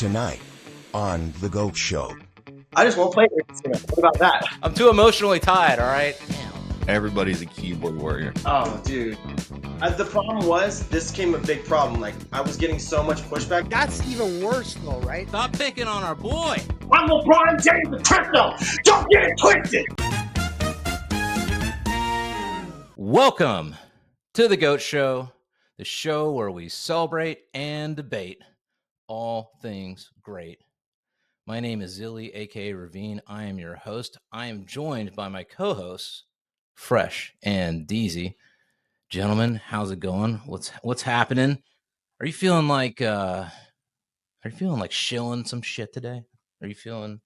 tonight on The GOAT Show. I just won't play it. What about that? I'm too emotionally tied, all right? Everybody's a keyboard warrior. Oh, dude. The problem was, this came a big problem. Like, I was getting so much pushback. That's even worse, though, right? Stop picking on our boy. I'm LeBron James of crypto. Don't get it twisted. Welcome to The GOAT Show, the show where we celebrate and debate all things great. My name is ZiLLY, aka Ravine. I am your host. I am joined by my co-hosts, Fresh and Deezy. Gentlemen, how's it going? What's happening? Are you feeling like shilling some shit today? Are you feeling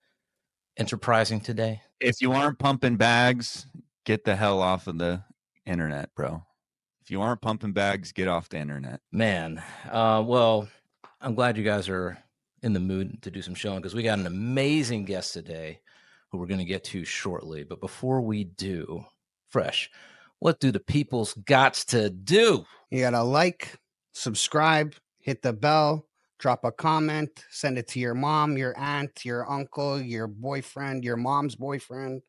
enterprising today? If you aren't pumping bags, get the hell off of the internet, bro. If you aren't pumping bags, get off the internet. Man, well, I'm glad you guys are in the mood to do some shilling because we got an amazing guest today who we're going to get to shortly. But before we do, Fresh, what do the people's gots to do? You gotta like, subscribe, hit the bell, drop a comment, send it to your mom, your aunt, your uncle, your boyfriend, your mom's boyfriend,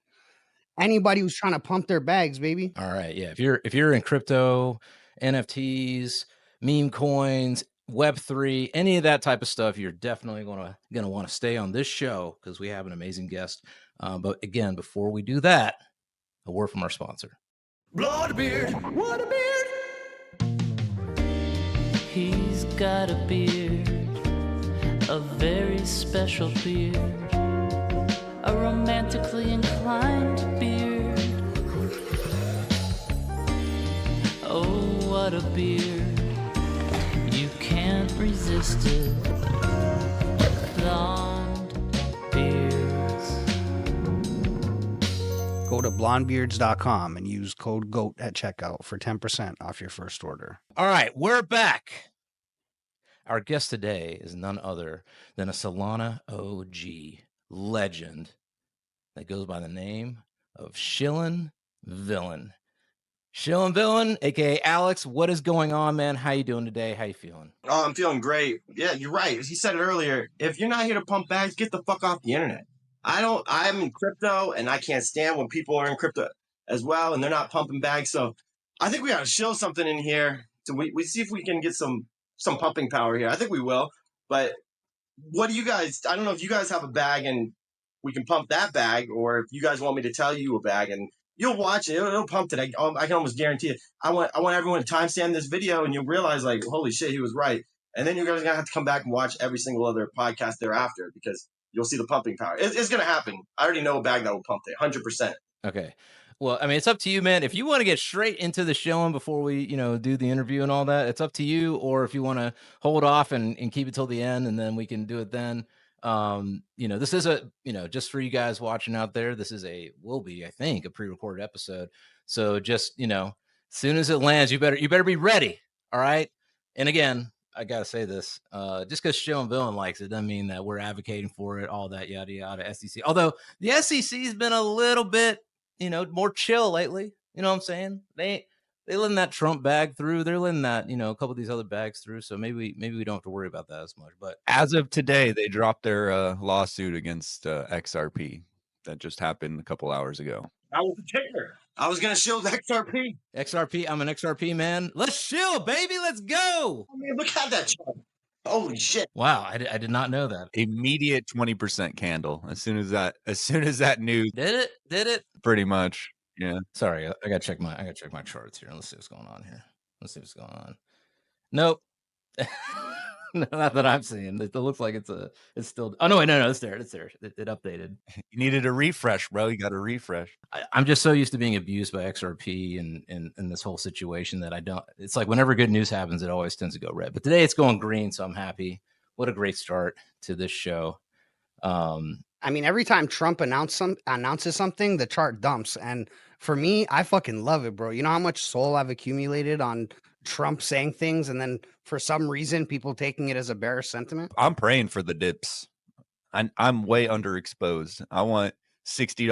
anybody who's trying to pump their bags, baby. All right, yeah. If you're in crypto, NFTs, meme coins, Web3, any of that type of stuff, you're definitely gonna want to stay on this show because we have an amazing guest. But again, before we do that, a word from our sponsor. Blood beard, what a beard. He's got a beard, a very special beard, a romantically inclined beard. Oh, what a beard, you can't resist it. Blonde beards. Go to blondebeards.com and use code GOAT at checkout for 10% off your first order. All right, we're back. Our guest today is none other than a Solana OG legend that goes by the name of Shillin Villain. Shillin Villain, aka Alex, what is going on, man? How you doing today? How you feeling? Oh, I'm feeling great. Yeah, you're right. He said it earlier. If you're not here to pump bags, get the fuck off the internet. I'm in crypto, and I can't stand when people are in crypto as well, and they're not pumping bags. So I think we got to show something in here. So we see if we can get some pumping power here. I think we will. But what do you guys, I don't know if you guys have a bag and we can pump that bag, or if you guys want me to tell you a bag and you'll watch it. It'll pump it. I can almost guarantee it. I want everyone to timestamp this video, and you'll realize, like, holy shit, he was right. And then you guys are going to have to come back and watch every single other podcast thereafter because you'll see the pumping power. It's going to happen. I already know a bag that will pump it, 100%. Okay. Well, I mean, it's up to you, man. If you want to get straight into the showing before we, do the interview and all that, it's up to you. Or if you want to hold off and keep it till the end, and then we can do it then. This is just for you guys watching out there, this will be, I think, a pre-recorded episode. So just, as soon as it lands, you better be ready. All right. And again, I got to say this, just because Shillin Villain likes it doesn't mean that we're advocating for it, all that yada, yada, SEC. Although the SEC has been a little bit, more chill lately. You know what I'm saying? They letting that Trump bag through. They're letting that, a couple of these other bags through. So maybe we don't have to worry about that as much. But As of today, they dropped their lawsuit against XRP. That just happened a couple hours ago. I was the kicker. I was going to shield XRP. XRP, I'm an XRP man. Let's shill, baby. Let's go. I mean, look at that chart. Holy shit. Wow, I did not know that. Immediate 20% candle. As soon as that news. Did it? Pretty much. Yeah. Sorry, I gotta check my charts here. Let's see what's going on here. Let's see what's going on. Nope. No, not that I'm seeing. It looks like it's still. Oh no, it's there. It's there. It updated. You needed a refresh, bro. You got to refresh. I'm just so used to being abused by XRP and this whole situation that I don't. It's like whenever good news happens, it always tends to go red. But today it's going green, so I'm happy. What a great start to this show. I mean, every time Trump announces something, the chart dumps. And for me, I fucking love it, bro. You know how much soul I've accumulated on Trump saying things, and then for some reason, people taking it as a bearish sentiment? I'm praying for the dips. I'm way underexposed. I want $69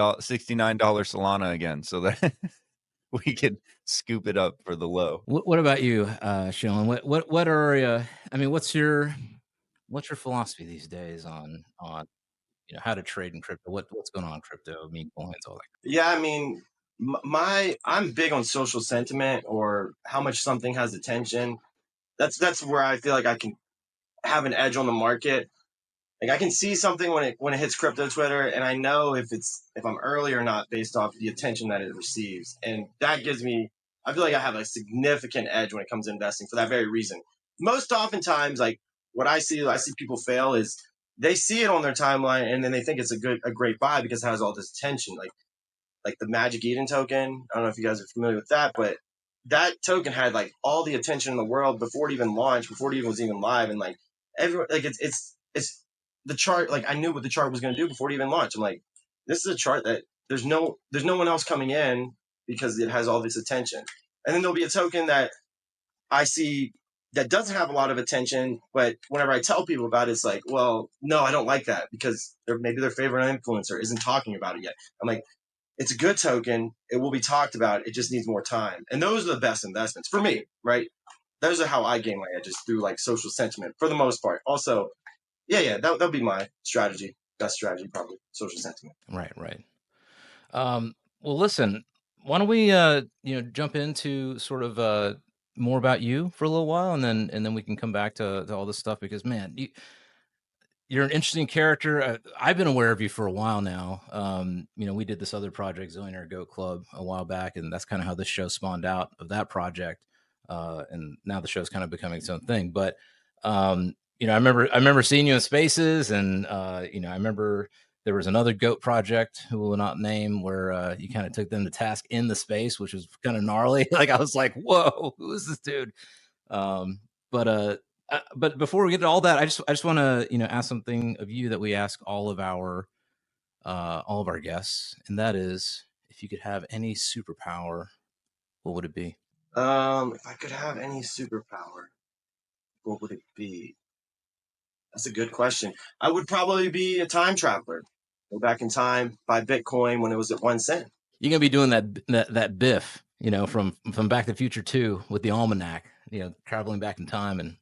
Solana again so that we can scoop it up for the low. What about you, Shillin? What are what's your what's your philosophy these days on how to trade in crypto? What's going on in crypto, meme coins, all that? Yeah, I mean, I'm big on social sentiment or how much something has attention. That's where I feel like I can have an edge on the market. Like I can see something when it hits crypto Twitter, and I know if I'm early or not based off the attention that it receives, and that gives me. I feel like I have a significant edge when it comes to investing for that very reason. Most oftentimes, like what I see people fail is they see it on their timeline and then they think it's a great buy because it has all this attention. Like the Magic Eden token. I don't know if you guys are familiar with that, but that token had like all the attention in the world before it even launched, before it even was even live, and like everyone, like it's the chart. Like I knew what the chart was going to do before it even launched. I'm like, this is a chart that there's no one else coming in because it has all this attention. And then there'll be a token that I see that doesn't have a lot of attention, but whenever I tell people about it, it's like, well, no, I don't like that because maybe their favorite influencer isn't talking about it yet. I'm like, it's a good token. It will be talked about. It just needs more time. And those are the best investments for me, right? Those are how I gain my edges through like social sentiment for the most part. Also, that'll be my strategy. Best strategy, probably social sentiment. Right. Well, listen, why don't we jump into sort of more about you for a little while, and then we can come back to all this stuff because man, you're an interesting character. I've been aware of you for a while now. We did this other project, Zillionaire Goat Club, a while back, and that's kind of how this show spawned out of that project. And now the show's kind of becoming its own thing. But I remember seeing you in spaces, and I remember there was another goat project who will not name where you kind of took them to task in the space, which was kind of gnarly. Like I was like, whoa, who is this dude? But before we get to all that, I just want to ask something of you that we ask all of our guests, and that is, if you could have any superpower, what would it be? If I could have any superpower, what would it be? That's a good question. I would probably be a time traveler. Go back in time, buy Bitcoin when it was at 1 cent. You're gonna be doing that Biff, from Back to the Future 2 with the almanac, traveling back in time and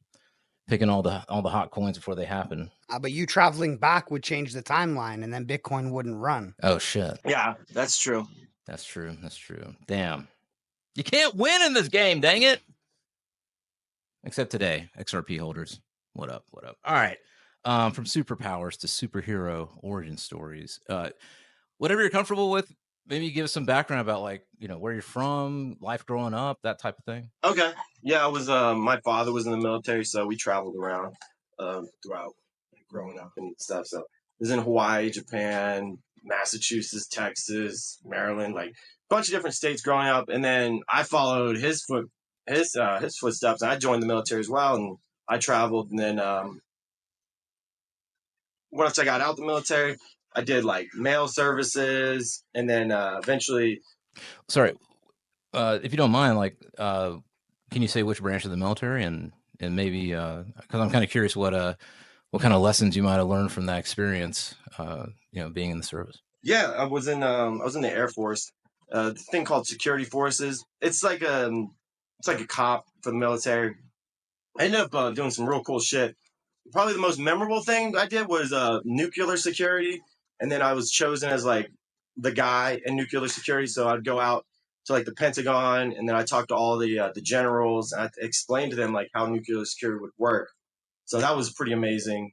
picking all the hot coins before they happen. But you traveling back would change the timeline, and then Bitcoin wouldn't run. Oh shit. Yeah, that's true. That's true. Damn. You can't win in this game, dang it. Except today, XRP holders. What up? All right. From superpowers to superhero origin stories. Whatever you're comfortable with, maybe give us some background about where you're from, life growing up, that type of thing. Okay. Yeah, I was my father was in the military, so we traveled around throughout growing up and stuff. So I was in Hawaii, Japan, Massachusetts, Texas, Maryland, like a bunch of different states growing up. And then I followed his footsteps, and I joined the military as well. And I traveled, and then once I got out the military, I did like mail services, and then eventually. Sorry, if you don't mind, can you say which branch of the military and maybe because I'm kind of curious what kind of lessons you might have learned from that experience, being in the service. Yeah, I was in the Air Force. This thing called security forces. It's like a cop for the military. I ended up doing some real cool shit. Probably the most memorable thing I did was nuclear security, and then I was chosen as like the guy in nuclear security. So I'd go out to like the Pentagon, and then I talked to all the generals, and I explained to them like how nuclear security would work. So that was pretty amazing.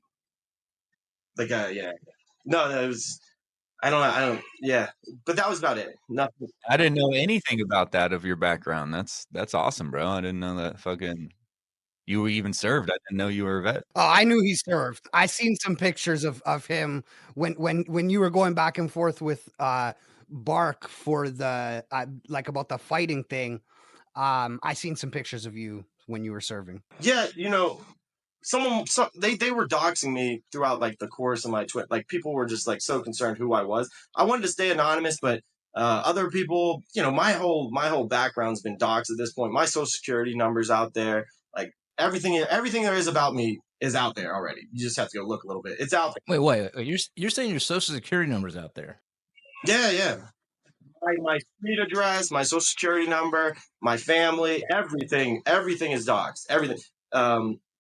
Like, yeah, no, that was. I don't. Yeah, but that was about it. Nothing. I didn't know anything about that of your background. That's awesome, bro. I didn't know that fucking you were even served. I didn't know you were a vet. Oh, I knew he served. I seen some pictures of him when you were going back and forth with Bark for the about the fighting thing. I seen some pictures of you when you were serving. Yeah, they were doxing me throughout like the course of my Twitter. Like people were just like so concerned who I was. I wanted to stay anonymous, but other people, my whole background's been doxed at this point. My social security number's out there. Like everything there is about me is out there already. You just have to go look a little bit. It's out there. Wait. You're saying your social security number's out there? Yeah. My street address, my social security number, my family, everything is doxed. Everything.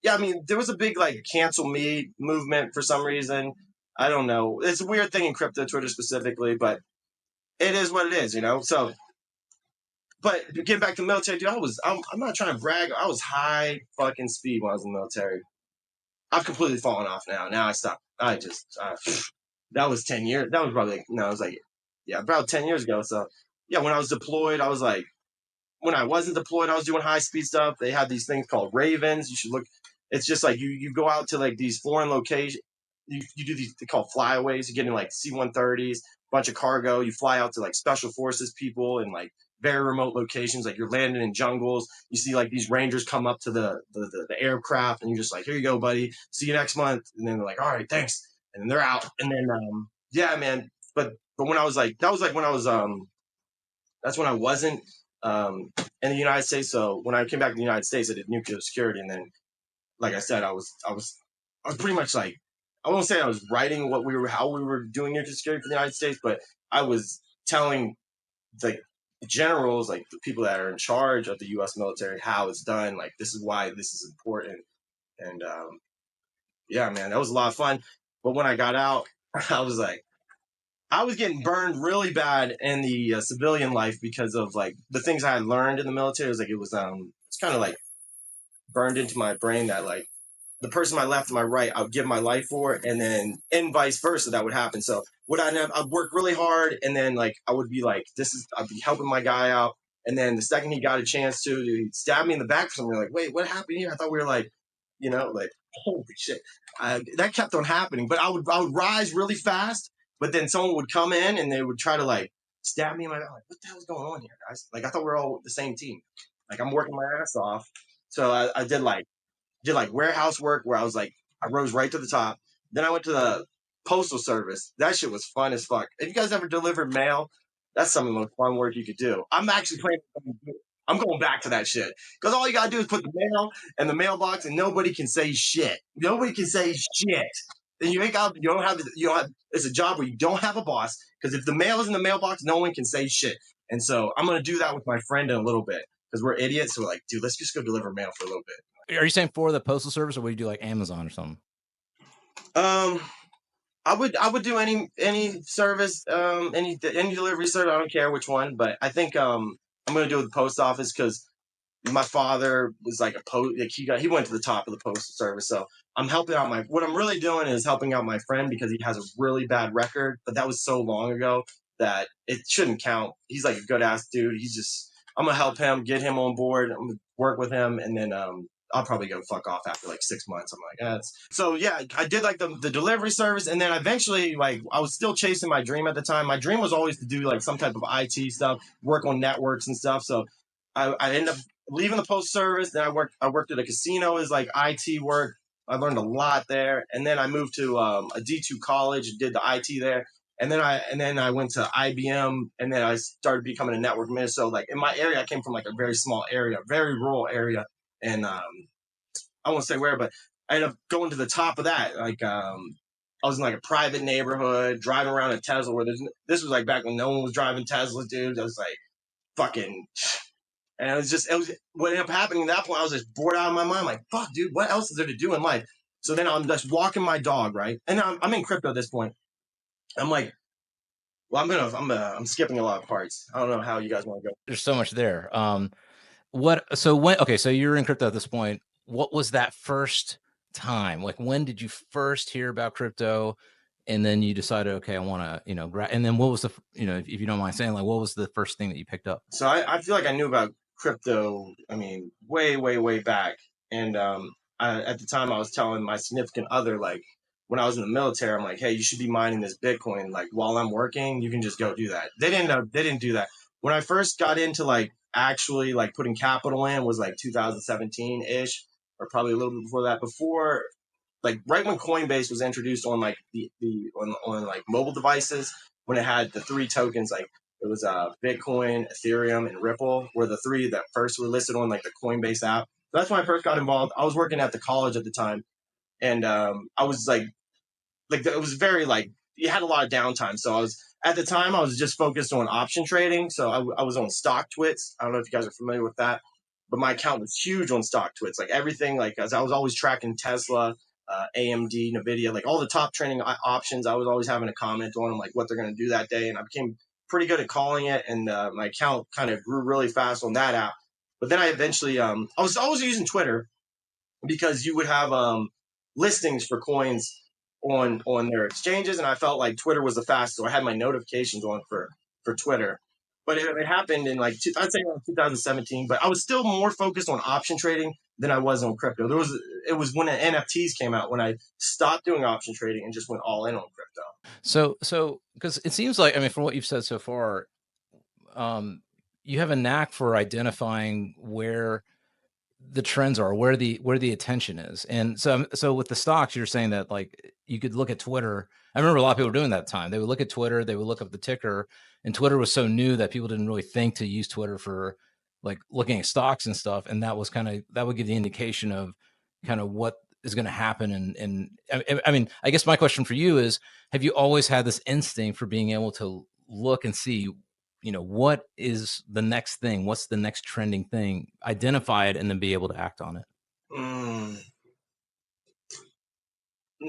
yeah, I mean, there was a big like cancel me movement for some reason. I don't know. It's a weird thing in crypto Twitter specifically, but it is what it is, you know? So, but getting back to the military, dude, I'm not trying to brag. I was high fucking speed when I was in the military. I've completely fallen off now. Now I stopped. That was 10 years. That was probably, no, it was like, yeah, about 10 years ago. So, yeah, when I was deployed, I was like, when I wasn't deployed, I was doing high speed stuff. They had these things called Ravens. You should look. It's just like you go out to like these foreign locations. You do these, they call flyaways. You get in like C-130s, bunch of cargo. You fly out to like special forces people in like very remote locations. Like you're landing in jungles. You see like these rangers come up to the aircraft, and you're just like, here you go, buddy. See you next month. And then they're like, all right, thanks. And then they're out. And then yeah, man. But when I was like, that was like when I was that's when I wasn't in the United States. So when I came back to the United States, I did nuclear security, and then, like I said, I was pretty much like, I won't say I was writing how we were doing nuclear security for the United States, but I was telling the generals, like the people that are in charge of the U.S. military, how it's done. Like, this is why this is important. And yeah, man, that was a lot of fun. But when I got out, I was like, I was getting burned really bad in the civilian life because of like the things I had learned in the military. It was like it's kind of like burned into my brain that like the person on my left and my right, I would give my life for, and vice versa, that would happen. So I'd work really hard, and then like I would be like, I'd be helping my guy out, and then the second he got a chance to, he'd stab me in the back for something. Like, wait, what happened here? I thought we were like, you know, like holy shit. That kept on happening, but I would rise really fast, but then someone would come in and they would try to like stab me in my back. Like, what the hell's going on here, guys? Like I thought we were all the same team. Like I'm working my ass off. So I did like warehouse work where I was like, I rose right to the top. Then I went to the postal service. That shit was fun as fuck. If you guys ever delivered mail, that's some of the most fun work you could do. I'm actually planning. I'm going back to that shit because all you gotta do is put the mail in the mailbox, and nobody can say shit. Nobody can say shit. Then you don't have. It's a job where you don't have a boss because if the mail is in the mailbox, no one can say shit. And so I'm gonna do that with my friend in a little bit because we're idiots. So we're like, dude, let's just go deliver mail for a little bit. Are you saying for the postal service, or would you do like Amazon or something? I would do any service, any delivery service. I don't care which one, but I think I'm gonna do it with the post office because my father was like he went to the top of the postal service. So I'm helping out what I'm really doing is helping out my friend because he has a really bad record, but that was so long ago that it shouldn't count. He's like a good ass dude. I'm gonna help him, get him on board. I'm gonna work with him, and then I'll probably go fuck off after like 6 months. I'm like, so yeah, I did like the delivery service, and then eventually, like, I was still chasing my dream at the time. My dream was always to do like some type of IT stuff, work on networks and stuff. So I ended up leaving the post service. Then I worked at a casino as like IT work. I learned a lot there, and then I moved to a D2 college and did the IT there. And then I went to IBM, and then I started becoming a network administrator. So like in my area, I came from like a very small area, very rural area, and I won't say where, but I ended up going to the top of that. Like I was in like a private neighborhood, driving around a Tesla. This was like back when no one was driving Tesla, dude. I was like fucking. And it was what ended up happening at that point. I was just bored out of my mind. Like, fuck, dude, what else is there to do in life? So then I'm just walking my dog, right? And I'm in crypto at this point. I'm like, well, I'm skipping a lot of parts. I don't know how you guys want to go. There's so much there. So you're in crypto at this point. What was that first time? Like, when did you first hear about crypto? And then you decided, okay, I want to, and then what was if you don't mind saying, like, what was the first thing that you picked up? So I feel like I knew about crypto, I mean, way, way, way back. And at the time I was telling my significant other, like, when I was in the military, I'm like, hey, you should be mining this Bitcoin. Like, while I'm working, you can just go do that. They didn't do that. When I first got into like actually like putting capital in was like 2017 ish, or probably a little bit before that. Before, like right when Coinbase was introduced on like on like mobile devices, when it had the three tokens, like it was Bitcoin, Ethereum, and Ripple were the three that first were listed on like the Coinbase app. So that's when I first got involved. I was working at the college at the time, and I was like it was very like you had a lot of downtime. So at the time I was just focused on option trading. So I was on stock twits. I don't know if you guys are familiar with that, but my account was huge on stock twits, like everything, like as I was always tracking Tesla, AMD, Nvidia, like all the top trending options. I was always having a comment on them, like what they're going to do that day, and I became pretty good at calling it. And my account kind of grew really fast on that app. But then I eventually, I was always using Twitter because you would have listings for coins on their exchanges, and I felt like Twitter was the fastest. So I had my notifications on for Twitter. But it happened in like I'd say around 2017. But I was still more focused on option trading than I was on crypto. It was when the NFTs came out when I stopped doing option trading and just went all in on crypto. So because it seems like, I mean, from what you've said so far, you have a knack for identifying where the trends are, where the attention is. And so with the stocks, you're saying that like you could look at Twitter. I remember a lot of people were doing that at the time. They would look at Twitter, they would look up the ticker, and Twitter was so new that people didn't really think to use Twitter for like looking at stocks and stuff. And that would give the indication of kind of what is going to happen. And I mean, I guess my question for you is, have you always had this instinct for being able to look and see, what is the next thing? What's the next trending thing? Identify it and then be able to act on it.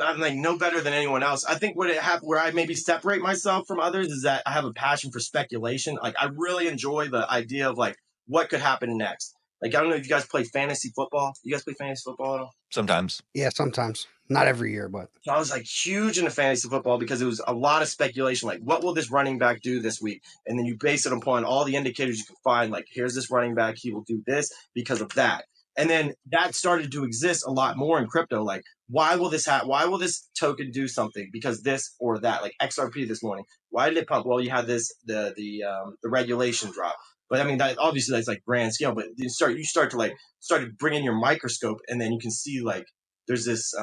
I'm like no better than anyone else. I think where I maybe separate myself from others is that I have a passion for speculation. Like I really enjoy the idea of like what could happen next. Like I don't know if you guys play fantasy football. You guys play fantasy football at all? Sometimes. Yeah, sometimes. Not every year, but. So I was like huge into fantasy football because it was a lot of speculation. Like, what will this running back do this week? And then you base it upon all the indicators you can find. Like, here's this running back. He will do this because of that. And then that started to exist a lot more in crypto. Like, why will this happen? Why will this token do something? Because this or that. Like XRP this morning. Why did it pump? Well, you had the regulation drop. But I mean, that obviously that's like grand scale. But you start to bring in your microscope, and then you can see like there's this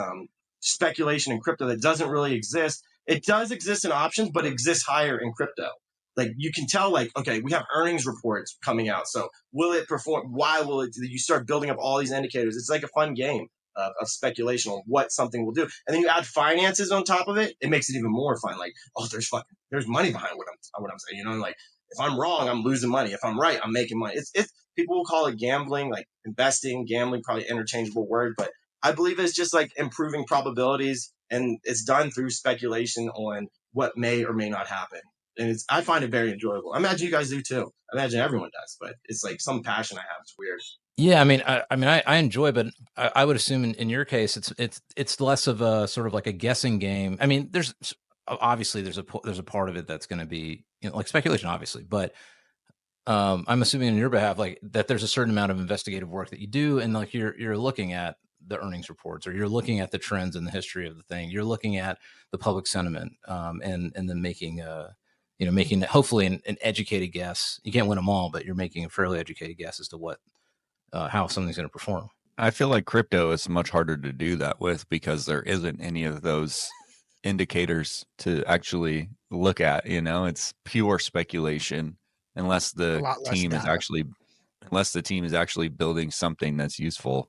speculation in crypto that doesn't really exist. It does exist in options, but exists higher in crypto. Like you can tell, like, okay, we have earnings reports coming out. So will it perform? Why will it? You start building up all these indicators. It's like a fun game of speculation on what something will do. And then you add finances on top of it. It makes it even more fun. Like, oh, there's money behind what I'm saying. Like if I'm wrong, I'm losing money. If I'm right, I'm making money. It's people will call it gambling, like investing, gambling, probably interchangeable word, but I believe it's just like improving probabilities, and it's done through speculation on what may or may not happen. And I find it very enjoyable. I imagine you guys do too. I imagine everyone does, but it's like some passion I have. It's weird. Yeah, I mean, I enjoy, but I would assume in your case, it's less of a sort of like a guessing game. I mean, there's obviously there's a part of it that's going to be like speculation, obviously, but I'm assuming on your behalf, like that there's a certain amount of investigative work that you do, and like you're looking at the earnings reports, or you're looking at the trends in the history of the thing. You're looking at the public sentiment, and then making hopefully an educated guess. You can't win them all, but you're making a fairly educated guess as to what how something's going to perform. I feel like crypto is much harder to do that with because there isn't any of those indicators to actually look at. It's pure speculation unless the team is actually building something that's useful.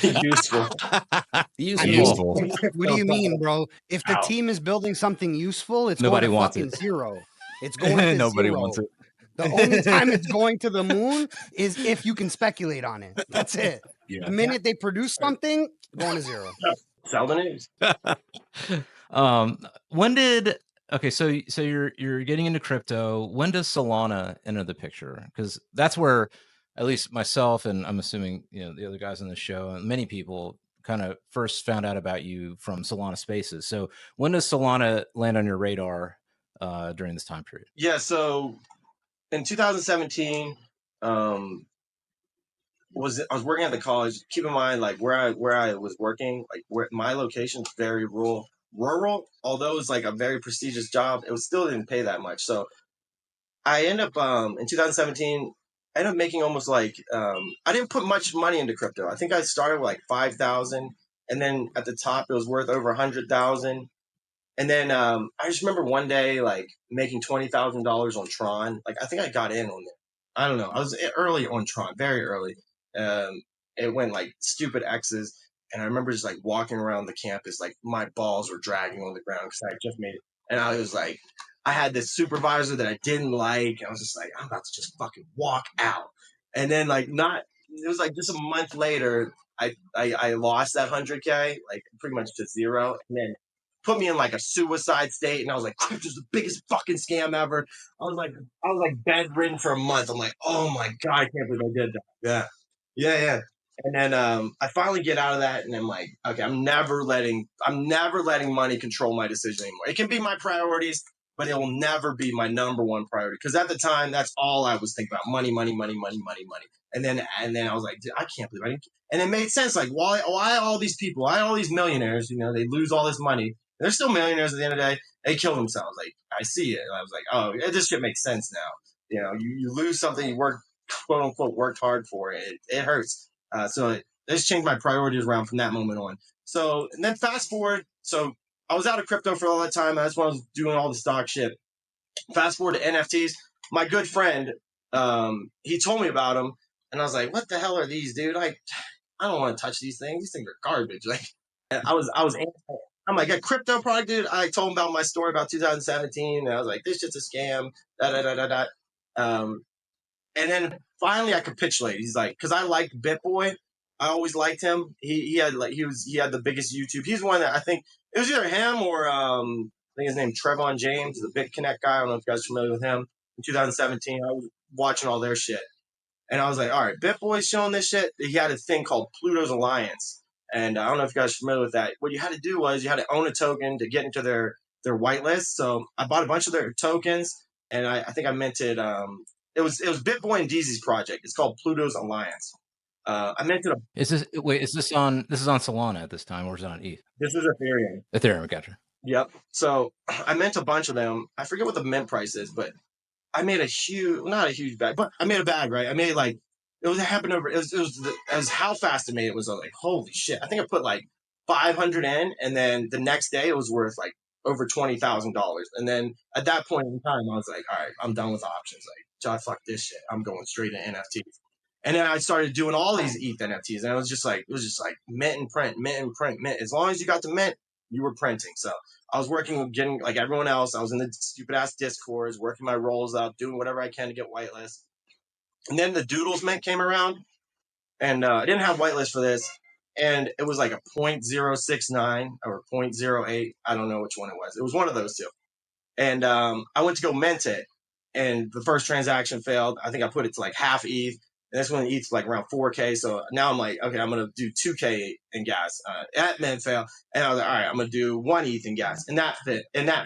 Useful. Useful. What do you mean, bro? If the team is building something useful, it's Nobody going to wants fucking it. zero. It's going to Nobody zero. wants it. The only time it's going to the moon is if you can speculate on it. That's it. Yeah. The minute they produce something, going to zero. Sell the news. So you're getting into crypto. When does Solana enter the picture? Because that's where at least myself, and I'm assuming the other guys on the show and many people kind of first found out about you from Solana Spaces. So when does Solana land on your radar during this time period? Yeah, so in 2017, I was working at the college. Keep in mind, like where I was working, like where my location is very rural. Although it's like a very prestigious job, it still didn't pay that much. So I end up in 2017. I ended up making almost like I didn't put much money into crypto. I think I started with like 5,000, and then at the top it was worth over 100,000. And then I just remember one day like making $20,000 on Tron. Like I think I got in on it. I don't know. I was early on Tron, very early. It went like stupid X's, and I remember just like walking around the campus, like my balls were dragging on the ground because I had just made it, and I was like, I had this supervisor that I didn't like. I was just like, I'm about to just fucking walk out. And then like it was like just a month later, I lost that 100K, like pretty much to zero. And then put me in like a suicide state. And I was like, crypto's the biggest fucking scam ever. I was like bedridden for a month. I'm like, oh my God, I can't believe I did that. Yeah. Yeah, yeah. And then I finally get out of that, and I'm like, okay, I'm never letting money control my decision anymore. It can be my priorities, but it will never be my number one priority. Because at the time, that's all I was thinking about: money, money, money, money, money, money. And then I was like, dude, I can't believe I didn't. And it made sense. Like, why all these people, why all these millionaires? You know, they lose all this money. They're still millionaires at the end of the day. They kill themselves. Like, I see it. And I was like, oh, this shit makes sense now. You know, you lose something you worked, quote unquote, worked hard for. It hurts. So it just changed my priorities around from that moment on. So, and then fast forward. So I was out of crypto for all that time. That's when I was doing all the stock shit. Fast forward to NFTs. My good friend, he told me about them, and I was like, "What the hell are these, dude? I don't want to touch these things. These things are garbage." Like, I'm like, a crypto product, dude. I told him about my story about 2017, and I was like, "This shit's a scam." Da da da da da. And then finally I capitulated. He's like, because I liked BitBoy. I always liked him. He had the biggest YouTube. He's one that I think it was either him or I think his name Trevon James, the BitConnect guy. I don't know if you guys are familiar with him. In 2017, I was watching all their shit. And I was like, all right, BitBoy's showing this shit. He had a thing called Pluto's Alliance. And I don't know if you guys are familiar with that. What you had to do was you had to own a token to get into their whitelist. So I bought a bunch of their tokens, and I think I minted it was BitBoy and Deezy's project. It's called Pluto's Alliance. I minted Is this on Solana at this time, or is it on ETH? This is Ethereum. Ethereum, gotcha. Yep. So I mint a bunch of them. I forget what the mint price is, but I made not a huge bag, but I made a bag, right? I made like, it was how fast I made it was like, holy shit. I think I put like 500 in, and then the next day it was worth like over $20,000. And then at that point in time, I was like, all right, I'm done with options. Like, John, fuck this shit. I'm going straight to NFTs. And then I started doing all these ETH NFTs, and it was just like mint and print, mint and print, mint. As long as you got the mint, you were printing. So I was working with getting like everyone else. I was in the stupid ass Discords, working my roles up, doing whatever I can to get whitelist. And then the Doodles mint came around, and I didn't have whitelist for this. And it was like a 0.069 or 0.08. I don't know which one it was. It was one of those two. And I went to go mint it, and the first transaction failed. I think I put it to like half ETH. And that's when ETH's like around 4K. So now I'm like, okay, I'm going to do 2K in gas. That mint failed. And I was like, all right, I'm going to do 1 ETH in gas. And that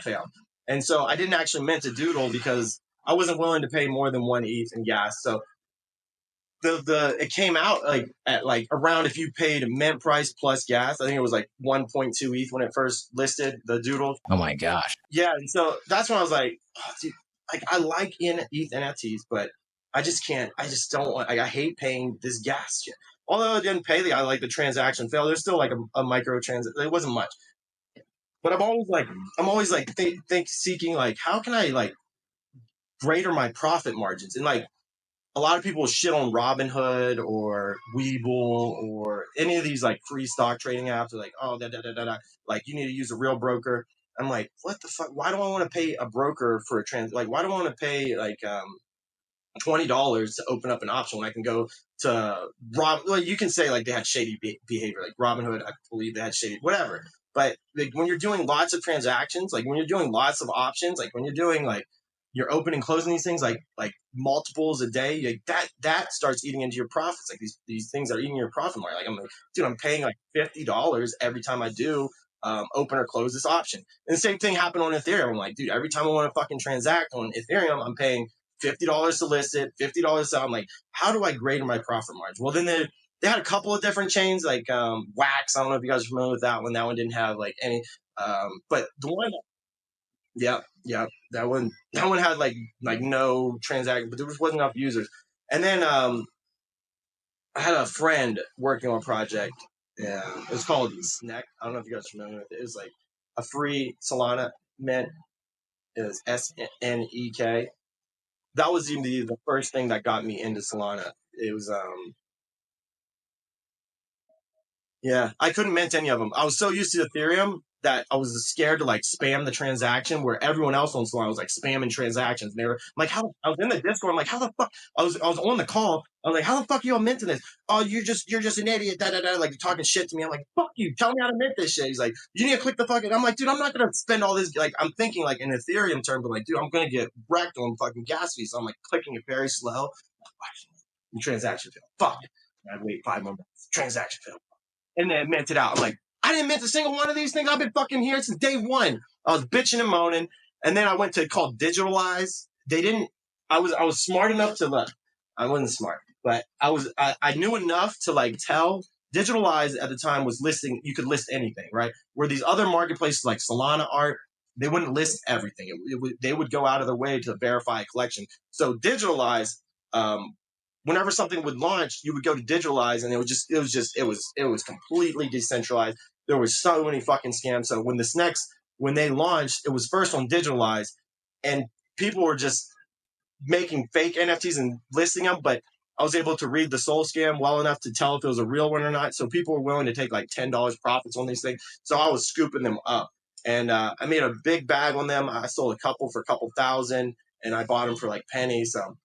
failed. And so I didn't actually mint a doodle because I wasn't willing to pay more than 1 ETH in gas. So it came out like at like around, if you paid mint price plus gas, I think it was like 1.2 ETH when it first listed the doodle. Oh my gosh. Yeah. And so that's when I was like, oh, dude, like I like ETH NFTs, but I just don't want, I hate paying this gas shit. Although I didn't pay I like the transaction fail. There's still like a micro transaction. It wasn't much, but I'm always like seeking like, how can I like greater my profit margins? And like a lot of people shit on Robinhood or Webull or any of these like free stock trading apps. They're like, oh, like you need to use a real broker. I'm like, what the fuck? Why do I want to pay a broker for a like, why do I want to pay like, $20 to open up an option when I can go to well, you can say like they had shady behavior, like Robinhood, I believe they had shady, whatever. But like when you're doing lots of transactions, like when you're doing lots of options, like when you're doing like you're opening and closing these things like multiples a day, like that starts eating into your profits. Like these things are eating your profit margin. Like I'm like, dude, I'm paying like $50 every time I do open or close this option. And the same thing happened on Ethereum. I'm like, dude, every time I want to fucking transact on Ethereum, I'm paying $50 to list it, $50 to sell. I'm like, how do I grade my profit margin? Well, then they had a couple of different chains, like Wax. I don't know if you guys are familiar with that one. That one didn't have like any, but the one, yeah, that one had like no transaction, but there just wasn't enough users. And then I had a friend working on a project. Yeah, it was called Snek. I don't know if you guys are familiar with it. It was like a free Solana mint. It was SNEK. That was even the first thing that got me into Solana. It was, yeah, I couldn't mint any of them. I was so used to Ethereum that I was scared to like spam the transaction where everyone else on Solana was like spamming transactions. And they were like, how I was in the Discord, I'm like, how the fuck I was on the call. I was like, how the fuck are you all minting this? Oh, you're just an idiot, da da da, like talking shit to me. I'm like, fuck you, tell me how to mint this shit. He's like, you need to click the fucking. I'm like, dude, I'm not gonna spend all this. Like, I'm thinking like in Ethereum terms, but like, dude, I'm gonna get wrecked on fucking gas fees. So I'm like clicking it very slow. Transaction failed. Fuck. I wait 5 more minutes. Transaction failed. And then mint it out. I'm like, I didn't mint a single one of these things. I've been fucking here since day one. I was bitching and moaning. And then I went to called Digitalize. They didn't, I was smart enough to look. I wasn't smart, but I knew enough to like tell. Digitalize at the time was listing, you could list anything, right? Where these other marketplaces like Solana Art, they wouldn't list everything. They would go out of their way to verify a collection. So Digitalize, whenever something would launch, you would go to Digitalize, and it was completely decentralized. There was so many fucking scams. So when they launched, it was first on Digitalize, and people were just making fake NFTs and listing them, but I was able to read the Soul Scam well enough to tell if it was a real one or not. So people were willing to take like $10 profits on these things. So I was scooping them up, and I made a big bag on them. I sold a couple for a couple thousand, and I bought them for like pennies. So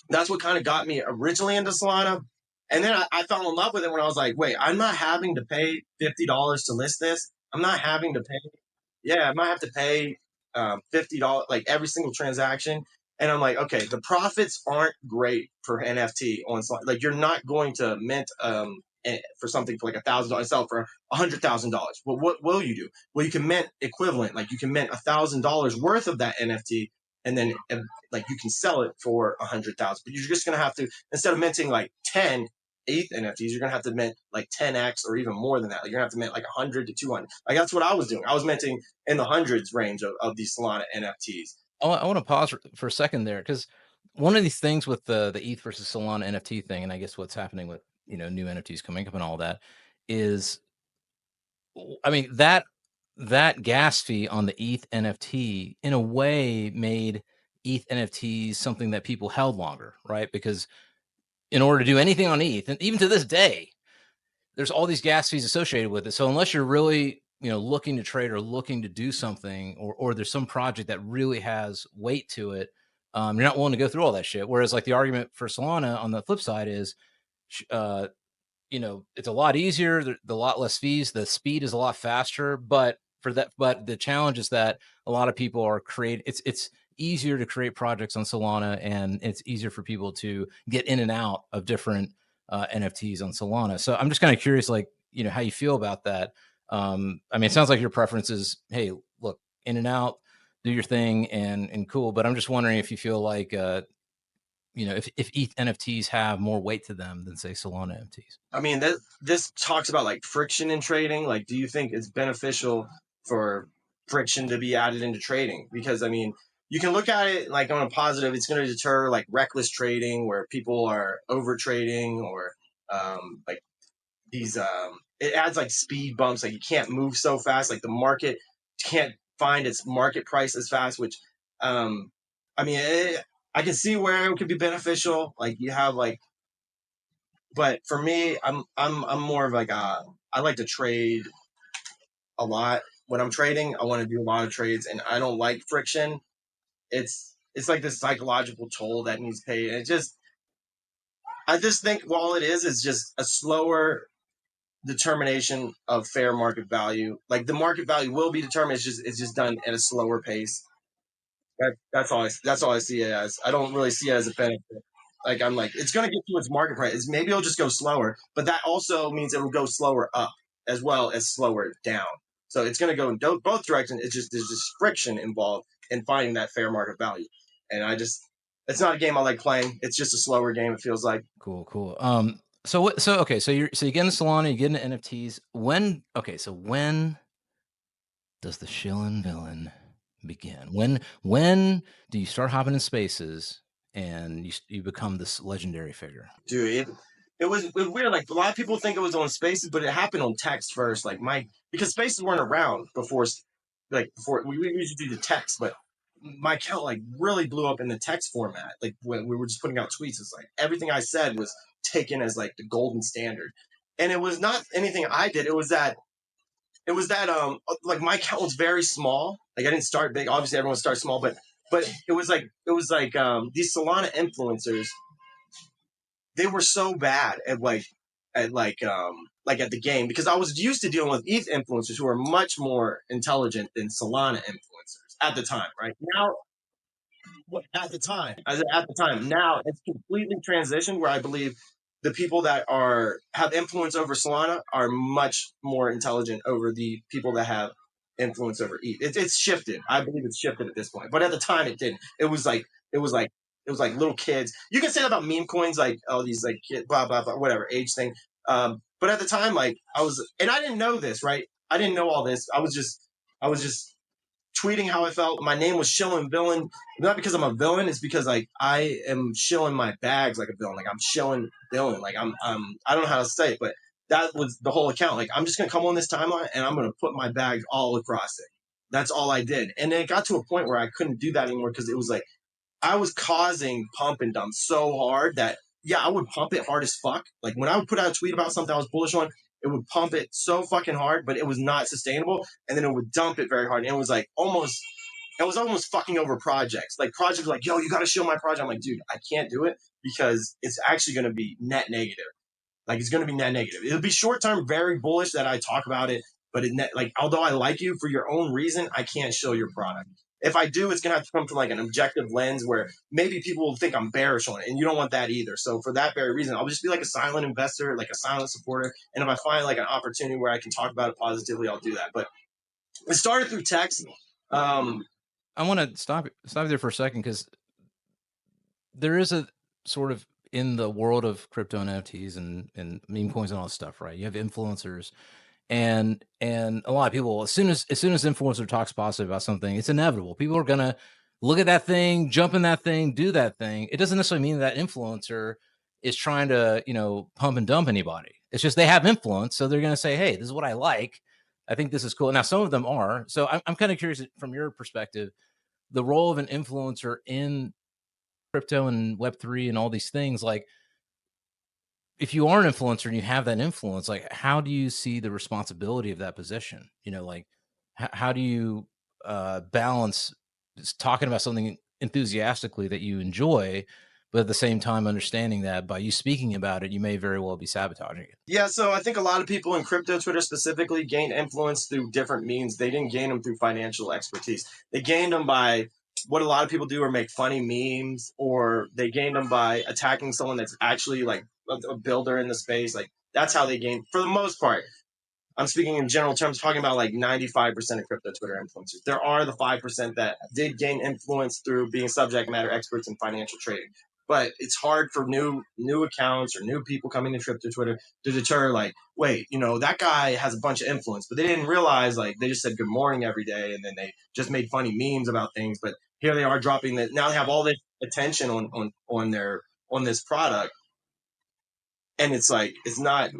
that's what kind of got me originally into Solana. And then I fell in love with it when I was like, wait, I'm not having to pay $50 to list this. I'm not having to pay. Yeah, I might have to pay $50 like every single transaction. And I'm like, okay, the profits aren't great for NFT on Solana. Like you're not going to mint for something for like $1,000, sell for $100,000. Well, what will you do? Well, you can mint equivalent. Like you can mint $1,000 worth of that NFT, and then like you can sell it for 100,000. But you're just gonna have to, instead of minting like 10 ETH NFTs, you're gonna have to mint like 10x or even more than that. Like you're gonna have to mint like 100 to 200. Like that's what I was doing. I was minting in the hundreds range of these Solana NFTs. I want to pause for a second there, because one of these things with the ETH versus Solana NFT thing, and I guess what's happening with new NFTs coming up and all that, is, I mean, that gas fee on the ETH NFT in a way made ETH NFTs something that people held longer, right? Because in order to do anything on ETH, and even to this day, there's all these gas fees associated with it. So unless you're really looking to trade or looking to do something, or there's some project that really has weight to it, you're not willing to go through all that shit. Whereas like the argument for Solana on the flip side is, it's a lot easier, the lot less fees, the speed is a lot faster, but the challenge is that a lot of people are creating, it's easier to create projects on Solana, and it's easier for people to get in and out of different NFTs on Solana. So I'm just kind of curious, like, how you feel about that. I mean, it sounds like your preference is, hey, look, in and out, do your thing, and cool. But I'm just wondering if you feel like, if ETH NFTs have more weight to them than, say, Solana NFTs. I mean, this talks about like friction in trading. Like, do you think it's beneficial for friction to be added into trading? Because I mean, you can look at it like on a positive. It's going to deter like reckless trading where people are over trading, or like these. It adds like speed bumps. Like you can't move so fast. Like the market can't find its market price as fast. Which, I mean, I can see where it could be beneficial. Like you have like, but for me, I'm more of like I like to trade a lot. When I'm trading, I want to do a lot of trades, and I don't like friction. It's like this psychological toll that needs paid. And I just think all it is just a slower determination of fair market value. Like the market value will be determined. It's just done at a slower pace. That's all I see it as. I don't really see it as a benefit. Like I'm like, it's gonna get to its market price. Maybe it'll just go slower, but that also means it will go slower up as well as slower down. So it's gonna go in both directions. There's just friction involved in finding that fair market value. And it's not a game I like playing. It's just a slower game. It feels like. Cool. So you get into Solana, you get into NFTs. When does the Shillin Villain begin? When do you start hopping in spaces and you become this legendary figure? Dude, it was weird. Like a lot of people think it was on Spaces, but it happened on text first. Like because Spaces weren't around before. Like before, we usually do the text, but my account like really blew up in the text format. Like when we were just putting out tweets, it's like everything I said was taken as like the golden standard, and it was not anything I did. It was that it was that like my account was very small. Like I didn't start big. Obviously, everyone starts small, but it was like these Solana influencers. They were so bad at at the game because I was used to dealing with ETH influencers who are much more intelligent than Solana influencers at the time. Right now, at the time, at the time. Now it's completely transitioned where I believe the people that have influence over Solana are much more intelligent over the people that have influence over ETH. It's shifted. I believe it's shifted at this point. But at the time, it didn't. It was like little kids. You can say that about meme coins, like oh these like kid, blah blah blah whatever age thing. But at the time, like and I didn't know this, right? I didn't know all this. I was just tweeting how I felt. My name was Shillin Villain, not because I'm a villain. It's because like I am shilling my bags like a villain. Like I'm Shillin Villain. Like I'm I don't know how to say it, but that was the whole account. Like I'm just gonna come on this timeline and I'm gonna put my bags all across it. That's all I did. And then it got to a point where I couldn't do that anymore because it was like I was causing pump and dump so hard that yeah, I would pump it hard as fuck. Like when I would put out a tweet about something I was bullish on, it would pump it so fucking hard, but it was not sustainable. And then it would dump it very hard. And it was like it was almost fucking over projects. Like projects were like, yo, you got to show my project. I'm like, dude, I can't do it because it's actually going to be net negative. Like it's going to be net negative. It'll be short term, very bullish that I talk about it, but like although I like you for your own reason, I can't show your product. If I do, it's going to have to come from like an objective lens where maybe people will think I'm bearish on it, and you don't want that either. So for that very reason, I'll just be like a silent investor, like a silent supporter. And if I find like an opportunity where I can talk about it positively, I'll do that. But it started through text. I want to stop there for a second because there is a sort of in the world of crypto and NFTs and meme coins and all this stuff, right? You have influencers. And a lot of people, as soon as influencer talks positive about something, it's inevitable. People are gonna look at that thing, jump in that thing, do that thing. It doesn't necessarily mean that influencer is trying to, pump and dump anybody. It's just they have influence, so they're gonna say, "Hey, this is what I like. I think this is cool." Now, some of them are. So I'm kind of curious from your perspective, the role of an influencer in crypto and Web3 and all these things, like. If you are an influencer and you have that influence, like how do you see the responsibility of that position? Like how do you balance just talking about something enthusiastically that you enjoy, but at the same time understanding that by you speaking about it, you may very well be sabotaging it. Yeah, so I think a lot of people in crypto Twitter specifically gained influence through different means. They didn't gain them through financial expertise. They gained them by what a lot of people do are make funny memes, or they gained them by attacking someone that's actually like a builder in the space. Like that's how they gain for the most part. I'm speaking in general terms, talking about like 95% of crypto Twitter influencers. There are the 5% that did gain influence through being subject matter experts in financial trading. But it's hard for new accounts or new people coming to crypto Twitter to deter like, wait, that guy has a bunch of influence, but they didn't realize like they just said good morning every day and then they just made funny memes about things. But here they are dropping that now they have all this attention on this product. And it's like it's not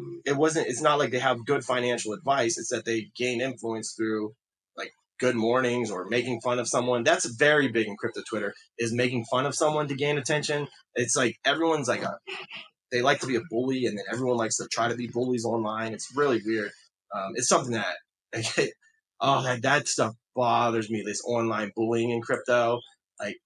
like they have good financial advice. It's that they gain influence through like good mornings or making fun of someone. That's very big in crypto Twitter, is making fun of someone to gain attention. It's like everyone's like they like to be a bully, and then everyone likes to try to be bullies online. It's really weird. It's something that that stuff bothers me. This online bullying in crypto, like.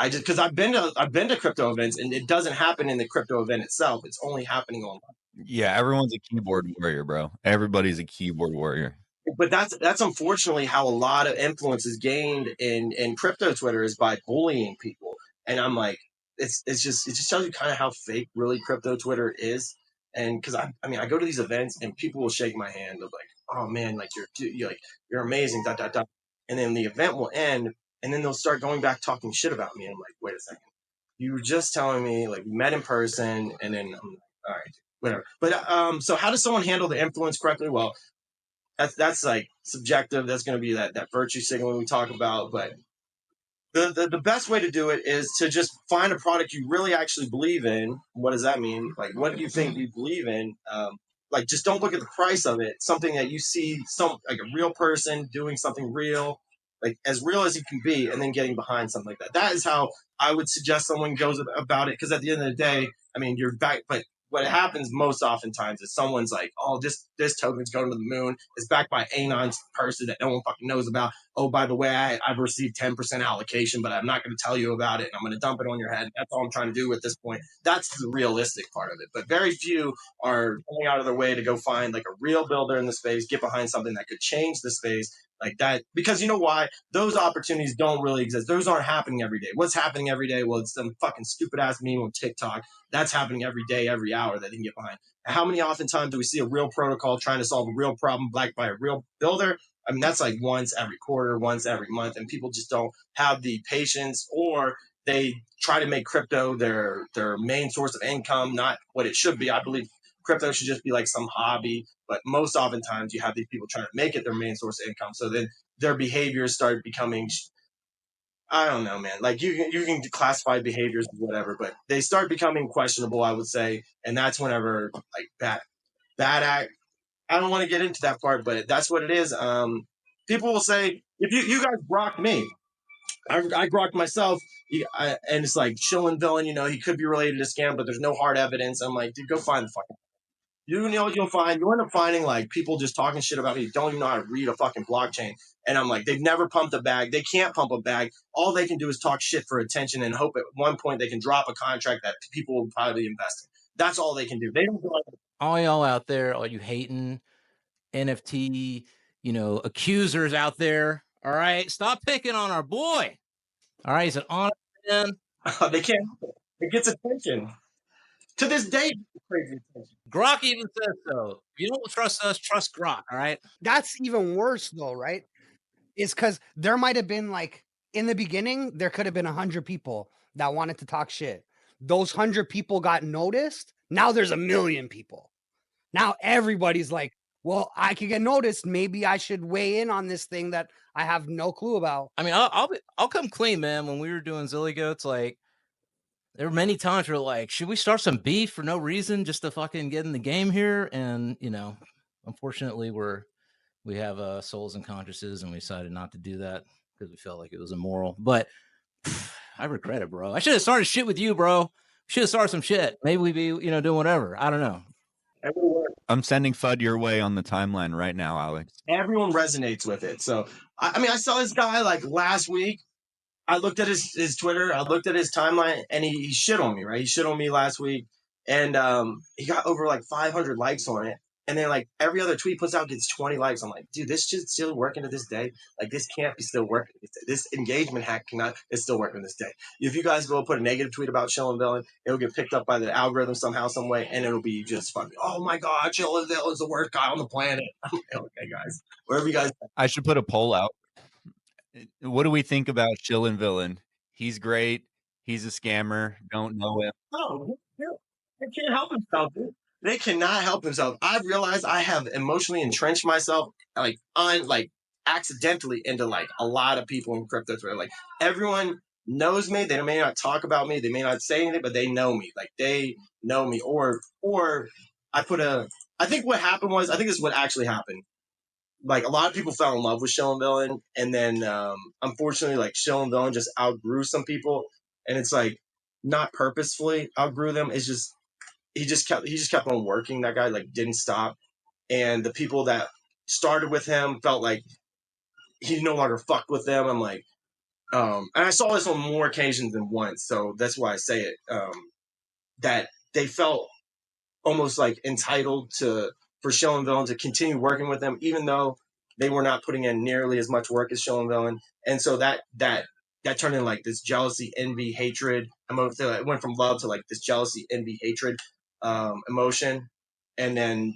Because I've been to crypto events and it doesn't happen in the crypto event itself. It's only happening online. Yeah, everyone's a keyboard warrior, bro. Everybody's a keyboard warrior. But that's unfortunately how a lot of influence is gained in crypto Twitter, is by bullying people. And I'm like, it just tells you kind of how fake really crypto Twitter is. And because I go to these events and people will shake my hand of like, oh man, like you're amazing, dot dot dot. And then the event will end. And then they'll start going back talking shit about me. And I'm like, wait a second. You were just telling me like we met in person, and then I'm like, all right, whatever. But so how does someone handle the influence correctly? Well, that's like subjective. That's going to be that virtue signaling we talk about. But the best way to do it is to just find a product you really actually believe in. What does that mean? Like, what do you think you believe in? Like, just don't look at the price of it. Something that you see like a real person doing something real, like as real as you can be, and then getting behind something like that. That is how I would suggest someone goes about it. Because at the end of the day, I mean, you're back, but what happens most oftentimes is someone's like, oh, this token's going to the moon. It's backed by Anon's person that no one fucking knows about. Oh, by the way, I've received 10% allocation, but I'm not going to tell you about it. And I'm going to dump it on your head. That's all I'm trying to do at this point. That's the realistic part of it. But very few are going out of their way to go find like a real builder in the space, get behind something that could change the space like that. Because you know why? Those opportunities don't really exist. Those aren't happening every day. What's happening every day? Well, it's some fucking stupid ass meme on TikTok. That's happening every day, every hour that they can get behind. And how many oftentimes do we see a real protocol trying to solve a real problem backed by a real builder? I mean, that's like once every quarter, once every month, and people just don't have the patience, or they try to make crypto their main source of income, not what it should be. I believe crypto should just be like some hobby, but most oftentimes you have these people trying to make it their main source of income. So then their behaviors start becoming, I don't know, man. Like you can classify behaviors as whatever, but they start becoming questionable, I would say, and that's whenever like bad act. I don't want to get into that part, but that's what it is. People will say, if you guys blocked me, I grokked myself, and it's like Shillin Villain, he could be related to scam, but there's no hard evidence. I'm like, dude, go find the fucking. You know what you'll find? You'll end up finding like people just talking shit about me, don't even know how to read a fucking blockchain. And I'm like, they've never pumped a bag. They can't pump a bag. All they can do is talk shit for attention and hope at one point they can drop a contract that people will probably invest in. That's all they can do. They don't. All y'all out there, all you hating NFT, accusers out there. All right, stop picking on our boy. All right, he's an honest man. They can't. It gets attention. To this day, crazy attention. Grok even says so. If you don't trust us, trust Grok. All right. That's even worse, though, right? It's because there might have been like in the beginning, there could have been 100 people that wanted to talk shit. Those 100 people got noticed. Now there's 1 million people. Now everybody's like, well, I could get noticed. Maybe I should weigh in on this thing that I have no clue about. I mean, I'll come clean, man. When we were doing ZiLLY Goats, like there were many times where like, should we start some beef for no reason just to fucking get in the game here? And unfortunately, we have souls and consciences, and we decided not to do that because we felt like it was immoral. But I regret it, bro. I should have started shit with you, bro. Should have started some shit. Maybe we'd be, doing whatever. I don't know. I'm sending FUD your way on the timeline right now, Alex. Everyone resonates with it. So, I mean, I saw this guy like last week. I looked at his Twitter. I looked at his timeline, and he shit on me, right? He shit on me last week, and he got over like 500 likes on it. And then like every other tweet puts out gets 20 likes. I'm like, dude, this shit's still working to this day. Like this can't be still working. This engagement hack it's still working this day. If you guys go put a negative tweet about Shillin Villain, it'll get picked up by the algorithm somehow, some way, and it'll be just funny. Oh my God, Shillin Villain's the worst guy on the planet. I'm like, okay, guys, wherever you guys. I should put a poll out. What do we think about Shillin Villain? He's great. He's a scammer. Don't know him. Oh, they can't help himself, dude. They cannot help themselves. I've realized I have emotionally entrenched myself like accidentally into like a lot of people in crypto Twitter. Like everyone knows me. They may not talk about me. They may not say anything, but they know me. Like they know me. Or I think what happened was, I think this is what actually happened. Like a lot of people fell in love with Shillin Villain, and then unfortunately, like Shillin Villain just outgrew some people, and it's like not purposefully outgrew them. It's just he just kept on working. That guy like didn't stop, and the people that started with him felt like he no longer fucked with them. I'm like, and I saw this on more occasions than once, so that's why I say it. That they felt almost like entitled for Shillin Villain to continue working with them, even though they were not putting in nearly as much work as Shillin Villain. And so that turned into like this jealousy, envy, hatred emotion. It went from love to like this jealousy, envy, hatred emotion. And then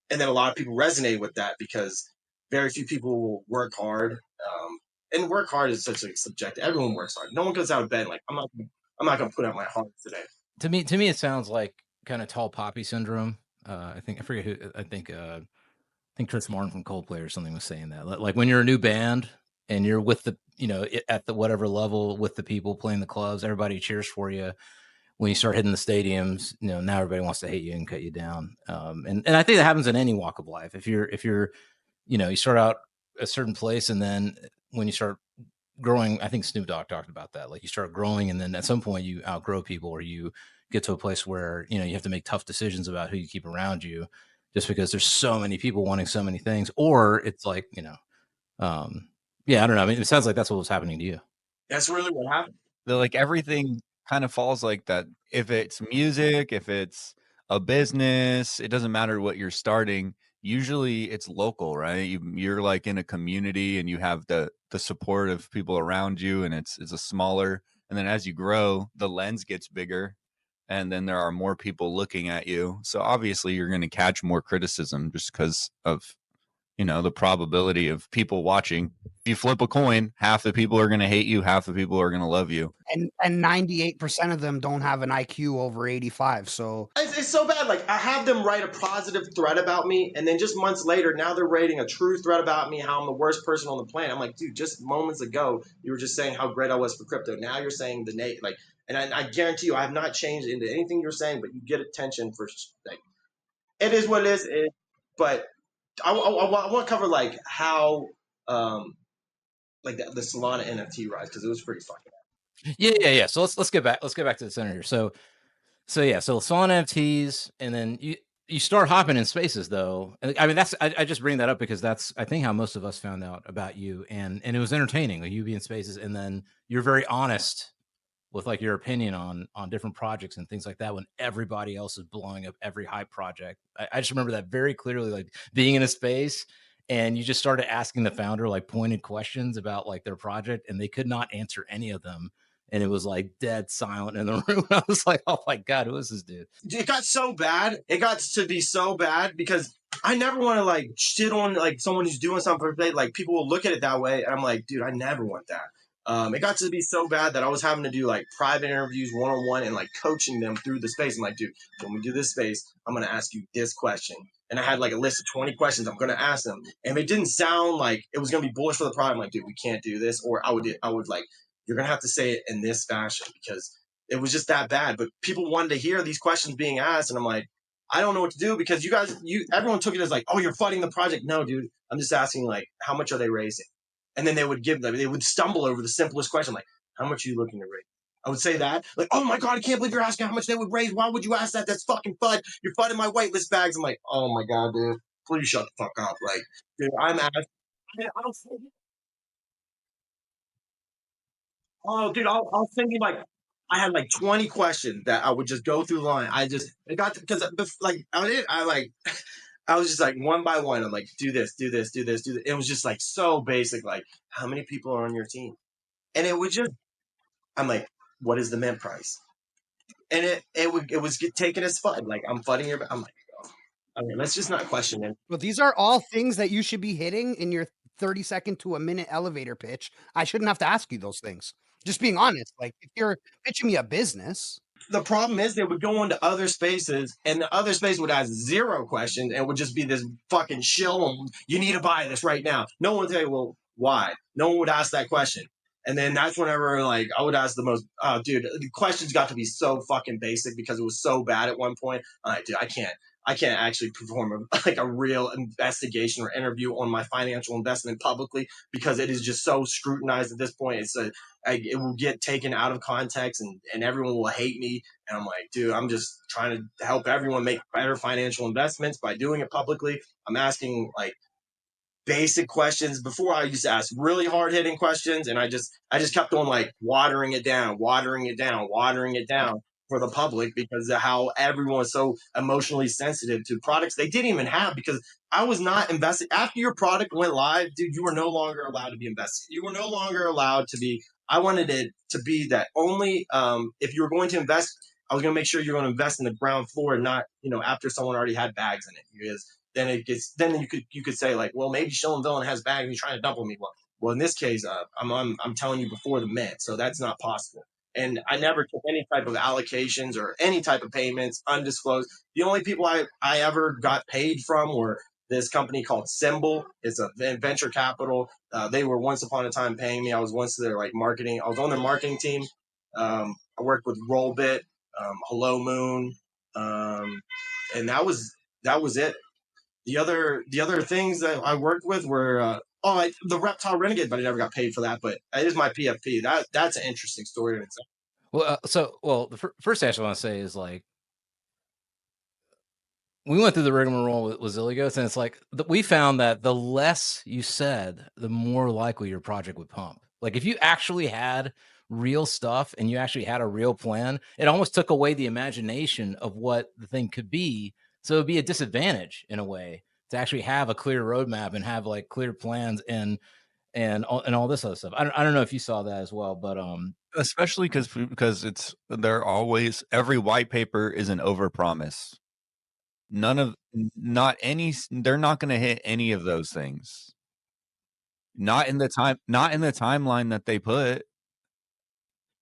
a lot of people resonate with that because very few people will work hard. And work hard is such a subjective. Everyone works hard. No one goes out of bed like, I'm not going to put out my heart today. To me, it sounds like kind of tall poppy syndrome. I think Chris Martin from Coldplay or something was saying that. Like when you're a new band and you're with the, at the whatever level with the people playing the clubs, everybody cheers for you. When you start hitting the stadiums, now everybody wants to hate you and cut you down. And I think that happens in any walk of life. If you're, you start out a certain place, and then when you start growing, I think Snoop Dogg talked about that. Like you start growing, and then at some point you outgrow people, or you get to a place where, you know, you have to make tough decisions about who you keep around you, just because there's so many people wanting so many things. Or it's like, you know, yeah, I don't know. I mean, it sounds like that's what was happening to you. That's really what happened. Like everything kind of falls like that. If it's music, if it's a business, it doesn't matter what you're starting. Usually it's local, right? You're like in a community and you have the support of people around you, and it's a smaller, and then as you grow, the lens gets bigger, and then there are more people looking at you. So obviously you're going to catch more criticism just because of, you know, the probability of people watching. If you flip a coin, half the people are going to hate you, half the people are going to love you. And 98% of them don't have an IQ over 85. So It's so bad. Like, I have them write a positive thread about me, and then just months later, now they're writing a true thread about me, how I'm the worst person on the planet. I'm like, dude, just moments ago, you were just saying how great I was for crypto. Now you're saying like, and I guarantee you, I have not changed into anything you're saying, but you get attention for, like, it is what it is. But I want to cover, like, how, like, the Solana NFT rise, because it was pretty fucking. Yeah. So let's get back to the center here. So Solana NFTs, and then you start hopping in spaces, though. I mean, I just bring that up because that's, I think, how most of us found out about you, and it was entertaining, like you be in spaces, and then you're very honest with like your opinion on different projects and things like that when everybody else is blowing up every hype project. I just remember that very clearly, like being in a space and you just started asking the founder like pointed questions about like their project, and they could not answer any of them. And it was like dead silent in the room. I was like, oh my God, who is this dude? It got so bad. It got to be so bad because I never want to like shit on like someone who's doing something for play. Like, people will look at it that way, and I'm like, dude, I never want that. It got to be so bad that I was having to do like private interviews, one-on-one, and like coaching them through the space. I'm like, dude, when we do this space, I'm gonna ask you this question, and I had like a list of 20 questions I'm gonna ask them, and it didn't sound like it was gonna be bullish for the product. I'm like, dude, we can't do this, or I would like, you're gonna have to say it in this fashion because it was just that bad. But people wanted to hear these questions being asked, and I'm like, I don't know what to do because everyone took it as like, oh, you're flooding the project. No, dude, I'm just asking like, how much are they raising? And then they would stumble over the simplest question, like, how much are you looking to raise? I would say that, like, oh my God, I can't believe you're asking how much they would raise. Why would you ask that? That's fucking FUD. You're FUDing my whitelist bags. I'm like, oh my God, dude, please shut the fuck up. Like, dude, I'm asking. Oh, dude, I'll send you like, I had like 20 questions that I would just go through the line. It got because like I was just like one by one. I'm like, do this, do this, do this, do this. It was just like so basic. Like, how many people are on your team? And it would just, I'm like, what is the mint price? And it was taken as fun. Like, I'm flooding your. I'm like, oh, okay, let's just not question it. well, these are all things that you should be hitting in your 30-second to a minute elevator pitch. I shouldn't have to ask you those things. Just being honest. Like, if you're pitching me a business. The problem is they would go into other spaces, and the other space would ask 0 questions, and would just be this fucking shill. You need to buy this right now. No one would say, well, why? No one would ask that question. And then that's whenever like I would ask the most. Oh, dude, the questions got to be so fucking basic because it was so bad at one point. Dude, I can't actually perform like a real investigation or interview on my financial investment publicly because it is just so scrutinized at this point. It will get taken out of context, and everyone will hate me. And I'm like, dude, I'm just trying to help everyone make better financial investments by doing it publicly. I'm asking like basic questions. Before, I used to ask really hard hitting questions, and I just kept on like watering it down for the public because of how everyone's so emotionally sensitive to products they didn't even have. Because I was not invested after your product went live, dude. You were no longer allowed to be invested. You were no longer allowed to be. I wanted it to be that only if you were going to invest, I was going to make sure you're going to invest in the ground floor and not, after someone already had bags in it. Because then you could say like, well, maybe Shillin Villain has bags and he's trying to double me. Well, in this case, I'm telling you before the mint, so that's not possible. And I never took any type of allocations or any type of payments undisclosed. The only people I ever got paid from were this company called Symbol. It's a venture capital. They were once upon a time paying me. I was once their like marketing. I was on their marketing team. I worked with Rollbit, Hello Moon, and that was it. The other things that I worked with were the Reptile Renegade, but I never got paid for that. But it is my PFP. That's an interesting story in itself. Well, the first thing I want to say is like, we went through the rigmarole with ZiLLY Goats, and it's like we found that the less you said, the more likely your project would pump. Like if you actually had real stuff and you actually had a real plan, it almost took away the imagination of what the thing could be. So it'd be a disadvantage in a way to actually have a clear roadmap and have like clear plans and all this other stuff. I don't know if you saw that as well, but especially because they're always, every white paper is an overpromise. They're not going to hit any of those things. Not in the timeline that they put,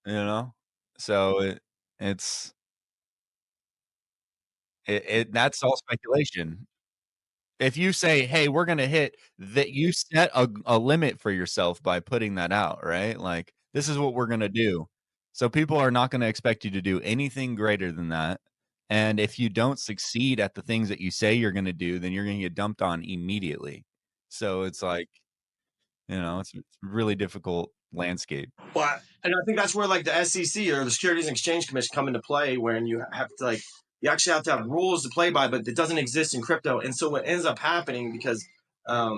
you know? So it's that's all speculation. If you say, "Hey, we're going to hit that," you set a limit for yourself by putting that out, right? Like, this is what we're going to do. So people are not going to expect you to do anything greater than that. And if you don't succeed at the things that you say you're going to do, then you're going to get dumped on immediately. So it's like, it's a really difficult landscape. But and I think that's where like the SEC or the Securities and Exchange Commission come into play, when you have to like you actually have to have rules to play by, but it doesn't exist in crypto. And so what ends up happening, because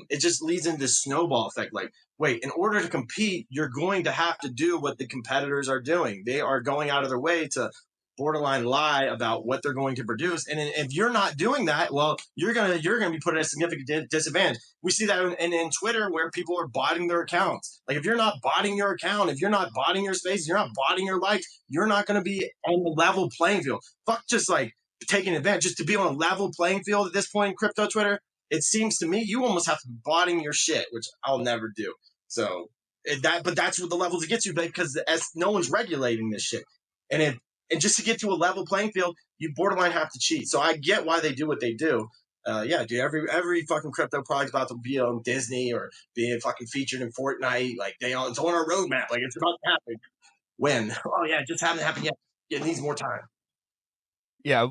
it just leads into this snowball effect. Like, wait, in order to compete, you're going to have to do what the competitors are doing. They are going out of their way to borderline lie about what they're going to produce, and if you're not doing that, well, you're gonna be put at a significant disadvantage. We see that in Twitter, where people are botting their accounts. Like, if you're not botting your account, if you're not botting your space, you're not botting your likes, you're not going to be on the level playing field. Fuck just like taking advantage, just to be on a level playing field at this point in crypto Twitter. It seems to me you almost have to be botting your shit, which I'll never do. So but that's what the levels it gets you, because no one's regulating this shit. And just to get to a level playing field, you borderline have to cheat. So I get why they do what they do. Yeah, dude, every fucking crypto product's about to be on Disney or being fucking featured in Fortnite. Like, it's on our roadmap. Like, it's about to happen. When? Oh yeah, it just hasn't happened yet. It needs more time. Yeah,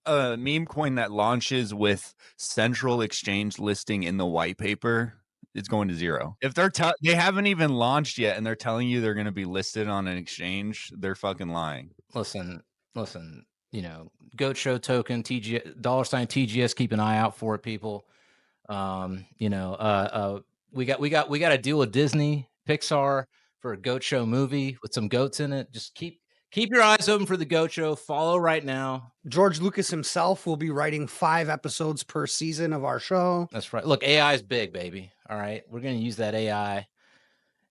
a meme coin that launches with central exchange listing in the white paper, it's going to zero. If they haven't even launched yet and they're telling you they're going to be listed on an exchange, they're fucking lying. Listen, Goat Show token, $TGS, TGS, keep an eye out for it, people. We got a deal with Disney, Pixar for a Goat Show movie with some goats in it. Just keep your eyes open for the Goat Show. Follow right now. George Lucas himself will be writing 5 episodes per season of our show. That's right. Look, AI is big, baby. All right. We're going to use that AI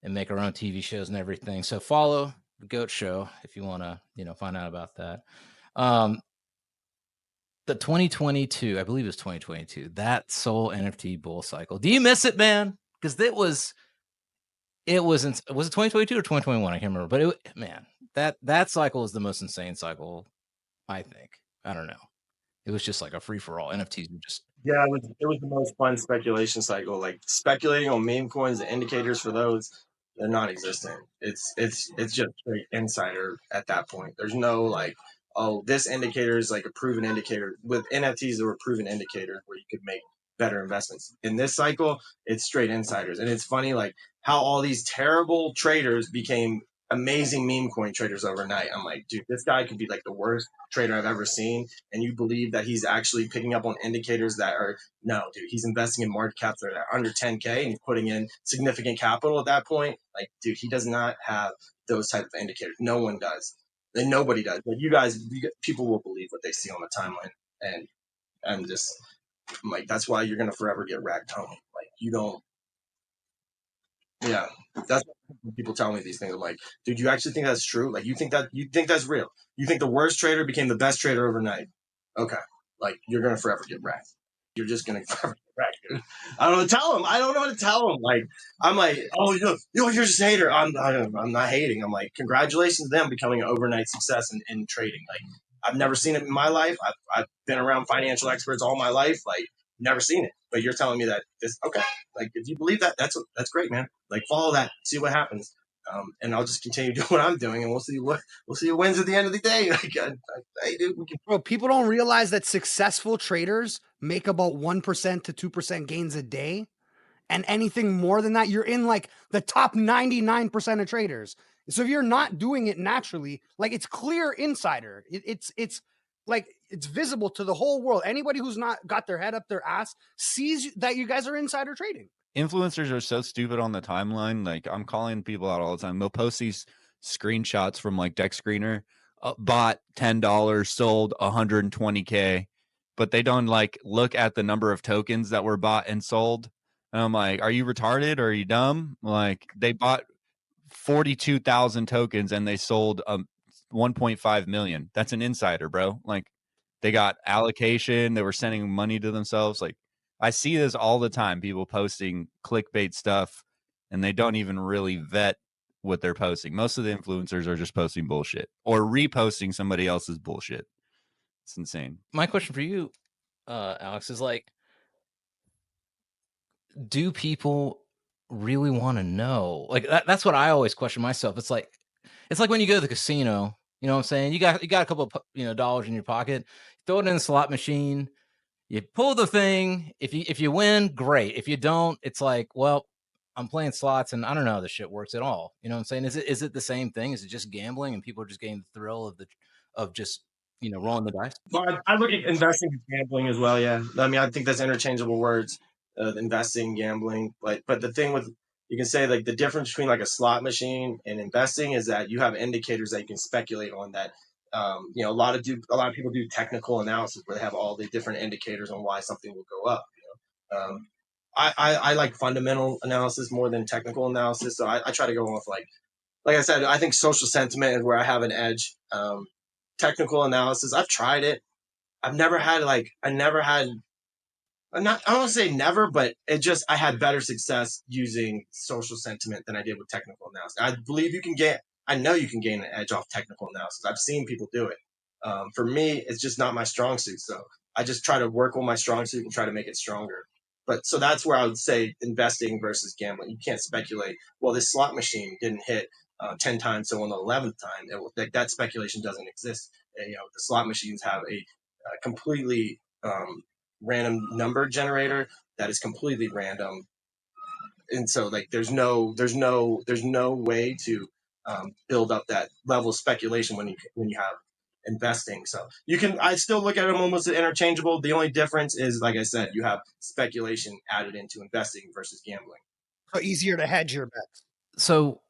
and make our own TV shows and everything. So follow the Goat Show if you want to, find out about that. The 2022, I believe it was 2022, that Sol NFT bull cycle. Do you miss it, man? Because was it 2022 or 2021? I can't remember. But that cycle is the most insane cycle, I think. I don't know. It was just like a free for all. NFTs were just. Yeah, it was the most fun speculation cycle. Like, speculating on meme coins, the indicators for those, they're non-existent. It's just straight insider at that point. There's no like, oh, this indicator is like a proven indicator. With NFTs, they were a proven indicator where you could make better investments. In this cycle, it's straight insiders. And it's funny, like, how all these terrible traders became amazing meme coin traders overnight. I'm like, dude, this guy could be like the worst trader I've ever seen, and you believe that he's actually picking up on indicators that are, no, dude, he's investing in market caps that are under 10K, and he's putting in significant capital at that point. Like, dude, he does not have those type of indicators. No one does. And nobody does. But people will believe what they see on the timeline. And I'm like, that's why you're gonna forever get wrecked, homie. Like, you don't. Yeah, that's when people tell me these things. I'm like, dude, you actually think that's true? Like, you think that's real? You think the worst trader became the best trader overnight? Okay, like, you're gonna forever get wrecked. You're just gonna forever get wrecked, dude. I don't know what to tell him. I don't know what to tell him. Like, I'm like, oh, you're just a hater. I'm not hating. I'm like, congratulations to them becoming an overnight success in trading. Like, I've never seen it in my life. I've been around financial experts all my life. Like, never seen it. But you're telling me that this, okay. Like, if you believe that, that's great, man. Like, follow that, see what happens. And I'll just continue doing what I'm doing, and we'll see who wins at the end of the day. Like, hey, dude, Bro, people don't realize that successful traders make about 1% to 2% gains a day. And anything more than that, you're in like the top 99% of traders. So if you're not doing it naturally, like it's clear insider. It's like it's visible to the whole world. Anybody who's not got their head up their ass sees that you guys are insider trading. Influencers are so stupid on the timeline. Like I'm calling people out all the time. They'll post these screenshots from like Deck Screener, bought $10, sold 120K, but they don't like look at the number of tokens that were bought and sold. And I'm like, are you retarded or are you dumb? Like they bought 42,000 tokens and they sold 1.5 million. That's an insider, bro. Like they got allocation. They were sending money to themselves. Like I see this all the time. People posting clickbait stuff and they don't even really vet what they're posting. Most of the influencers are just posting bullshit or reposting somebody else's bullshit. It's insane. My question for you, Alex, is like, do people really want to know? Like that's what I always question myself. It's like when you go to the casino, you know what I'm saying? You got a couple of dollars in your pocket, throw it in the slot machine, you pull the thing. If you win, great. If you don't, it's like, well, I'm playing slots and I don't know how this shit works at all. You know what I'm saying? Is it the same thing? Is it just gambling and people are just getting the thrill of just rolling the dice? Well, I look at investing and gambling as well. Yeah, I mean, I think that's interchangeable words, investing, gambling. But the thing with, you can say like the difference between like a slot machine and investing is that you have indicators that you can speculate on. That a lot of people do technical analysis where they have all the different indicators on why something will go up. I like fundamental analysis more than technical analysis. So I try to go off like I said, I think social sentiment is where I have an edge. Technical analysis, I've tried it. I don't want to say never, but I had better success using social sentiment than I did with technical analysis. I believe I know you can gain an edge off technical analysis. I've seen people do it. For me, it's just not my strong suit. So I just try to work on my strong suit and try to make it stronger. But so that's where I would say investing versus gambling. You can't speculate, well, this slot machine didn't hit 10 times, so on the 11th time, that speculation doesn't exist. And, the slot machines have a completely random number generator that is completely random, and so like there's no way to build up that level of speculation when you have investing. So I still look at them almost as interchangeable. The only difference is, like I said, you have speculation added into investing versus gambling. So easier to hedge your bets. So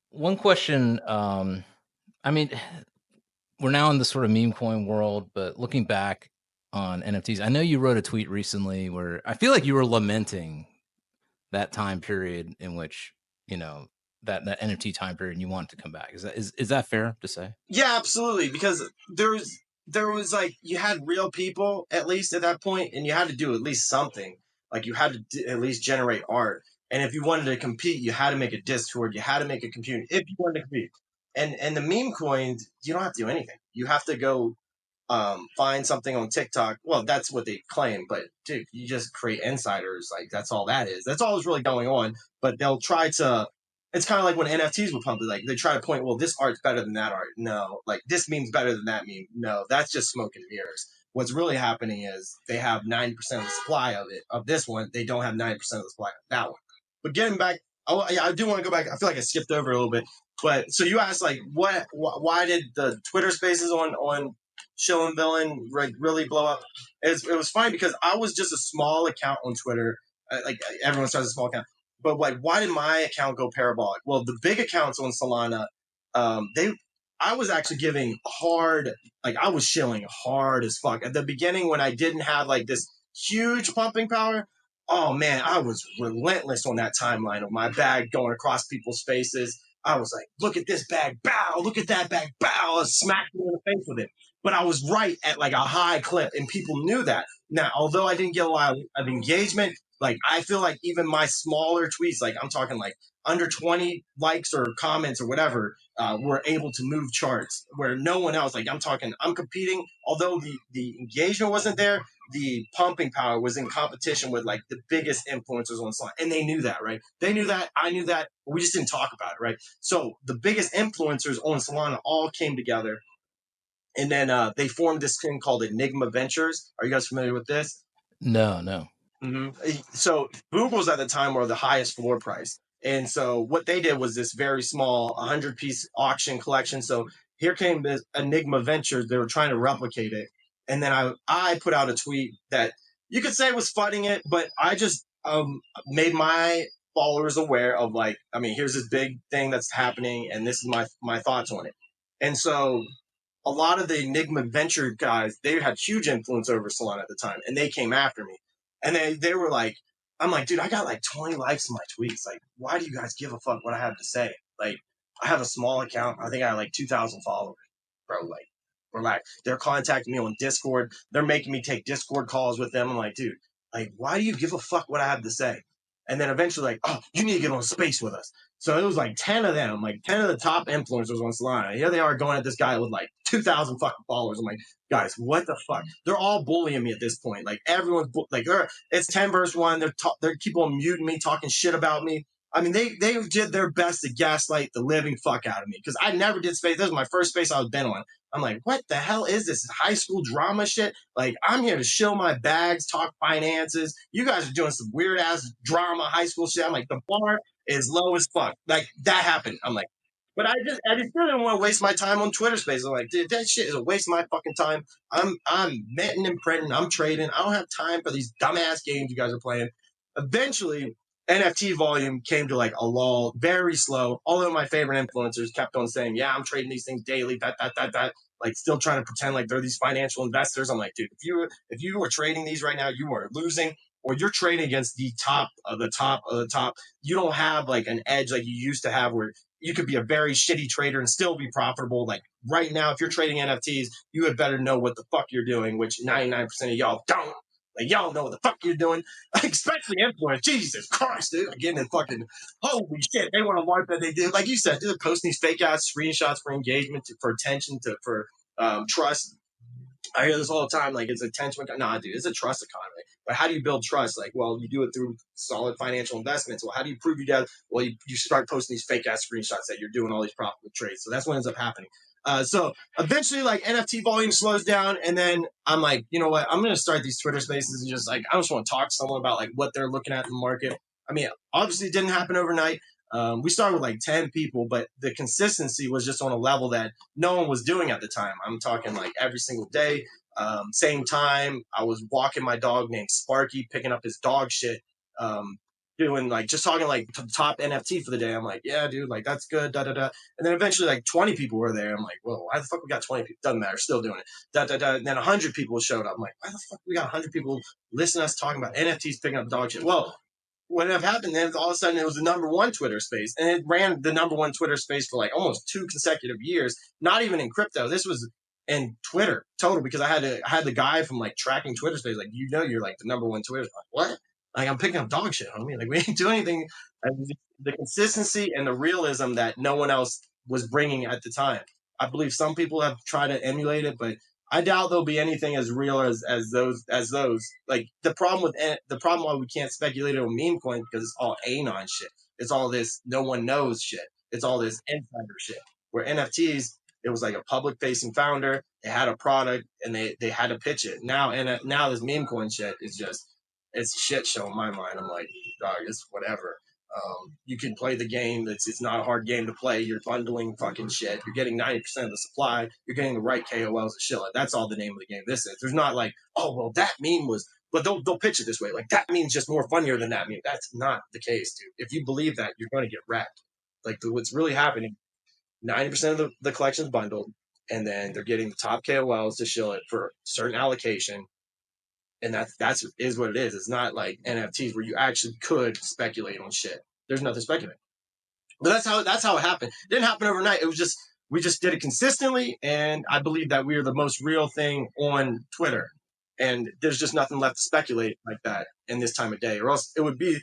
one question, I mean, we're now in the sort of meme coin world, but looking back on NFTs, I know you wrote a tweet recently where I feel like you were lamenting that time period in which, that NFT time period and you want it to come back. Is that fair to say? Yeah, absolutely. Because there was like, you had real people at least at that point, and you had to do at least something. Like you had to at least generate art. And if you wanted to compete, you had to make a Discord, you had to make a community if you wanted to compete. And the meme coins, you don't have to do anything. You have to go find something on TikTok. Well, that's what they claim, but dude, you just create insiders. Like that's all that is. That's all that's really going on. But they'll try to. It's kind of like when NFTs were pumped. Like they try to point, well, this art's better than that art. No, like this meme's better than that meme. No, that's just smoke and mirrors. What's really happening is they have 90% of the supply of it. Of this one, they don't have 90% of the supply of that one. But getting back, I do want to go back. I feel like I skipped over a little bit. But so you asked like, why did the Twitter Spaces on Shillin Villain really blow up? It was funny because I was just a small account on Twitter. Like everyone starts a small account, but like, why did my account go parabolic? Well, the big accounts on Solana, I was actually giving hard, like I was shilling hard as fuck at the beginning when I didn't have like this huge pumping power. Oh man, I was relentless on that timeline of my bag going across people's faces. I was like, look at this bag, bow, look at that bag, bow. I was smacking in the face with it. But I was right at like a high clip, and people knew that. Now, although I didn't get a lot of engagement, like I feel like even my smaller tweets, like I'm talking like under 20 likes or comments or whatever, were able to move charts where no one else, like I'm competing, although the engagement wasn't there, the pumping power was in competition with like the biggest influencers on Solana. And they knew that, right? They knew that, I knew that, we just didn't talk about it, right? So the biggest influencers on Solana all came together. And then they formed this thing called Enigma Ventures. Are you guys familiar with this? No. Mm-hmm. So Google's at the time were the highest floor price. And so what they did was this very small 100-piece auction collection. So here came this Enigma Ventures. They were trying to replicate it. And then I put out a tweet that you could say was funding it, but I just made my followers aware of like, I mean, here's this big thing that's happening, and this is my thoughts on it. And so a lot of the Enigma Venture guys, they had huge influence over Solana at the time, and they came after me. And they were like, I'm like, dude, I got like 20 likes in my tweets. Like, why do you guys give a fuck what I have to say? Like, I have a small account. I think I have like 2,000 followers, bro. Like, relax. They're contacting me on Discord. They're making me take Discord calls with them. I'm like, dude, like, why do you give a fuck what I have to say? And then eventually, like, oh, you need to get on Space with us. So it was like 10 of them, like 10 of the top influencers on Solana. Here they are going at this guy with like 2,000 fucking followers. I'm like, guys, what the fuck? They're all bullying me at this point. Like everyone's it's 10 versus 1. They're keep on muting me, talking shit about me. I mean, they did their best to gaslight the living fuck out of me because I never did Space. This was my first Space I was been on. I'm like, what the hell is this? High school drama shit? Like, I'm here to shill my bags, talk finances. You guys are doing some weird ass drama, high school shit. I'm like, the bar is low as fuck. Like, that happened. I'm like, but I just didn't want to waste my time on Twitter Space. I'm like, dude, that shit is a waste of my fucking time. I'm minting and printing. I'm trading. I don't have time for these dumbass games you guys are playing. Eventually, NFT volume came to like a lull, very slow. All of my favorite influencers kept on saying, yeah, I'm trading these things daily, that, like still trying to pretend like they're these financial investors. I'm like, dude, if you were trading these right now, you are losing, or you're trading against the top of the top of the top. You don't have like an edge like you used to have where you could be a very shitty trader and still be profitable. Like right now, if you're trading NFTs, you had better know what the fuck you're doing, which 99% of y'all don't. Like, y'all know what the fuck you're doing, especially influence. Jesus Christ, dude. Again, and fucking, holy shit, they want to LARP that they do. Like you said, they're posting these fake ass screenshots for engagement, for attention, for trust. I hear this all the time, like it's attention. Nah, dude, it's a trust economy. But how do you build trust? Like, well, you do it through solid financial investments. Well, how do you prove you that? Well, you start posting these fake ass screenshots that you're doing all these profitable trades. So that's what ends up happening. So eventually, like NFT volume slows down, and then I'm like, you know what? I'm gonna start these Twitter Spaces and just like I just want to talk to someone about like what they're looking at in the market. I mean, obviously, it didn't happen overnight. We started with like 10 people, but the consistency was just on a level that no one was doing at the time. I'm talking like every single day, same time. I was walking my dog named Sparky, picking up his dog shit, doing like just talking like to the top NFT for the day. I'm like, yeah, dude, like that's good, da da da. And then eventually, like 20 people were there. I'm like, whoa, why the fuck we got 20 people? Doesn't matter, still doing it, da da da. And then 100 people showed up. I'm like, why the fuck we got 100 people listening to us talking about NFTs, picking up dog shit? Well, what had happened then, all of a sudden it was the number one Twitter space, and it ran the number one Twitter space for like almost 2 consecutive years. Not even in crypto. This was in Twitter total, because I had the guy from like tracking Twitter space like, you know, you're like the number one Twitter. Like, what? Like, I'm picking up dog shit on me. Like, we didn't do anything. And the consistency and the realism that no one else was bringing at the time. I believe some people have tried to emulate it, but I doubt there'll be anything as real as those. Like the problem why we can't speculate on meme coin, because it's all anon shit. It's all this no one knows shit. It's all this insider shit. Where NFTs, it was like a public facing founder. They had a product and they had to pitch it. Now this meme coin shit is just, it's a shit show in my mind. I'm like, dog, it's whatever. You can play the game. It's not a hard game to play. You're bundling fucking shit. You're getting 90% of the supply. You're getting the right KOLs to shill it. That's all the name of the game this is. There's not like, oh, well, that meme was, but they'll pitch it this way. Like, that meme's just more funnier than that meme. That's not the case, dude. If you believe that, you're going to get wrecked. Like, what's really happening, 90% of the collection's bundled, and then they're getting the top KOLs to shill it for a certain allocation. And that's is what it is. It's not like NFTs where you actually could speculate on shit. There's nothing to speculate. But that's how it happened. It didn't happen overnight. It was just, we just did it consistently, and I believe that we are the most real thing on Twitter. And there's just nothing left to speculate like that in this time of day, or else it would be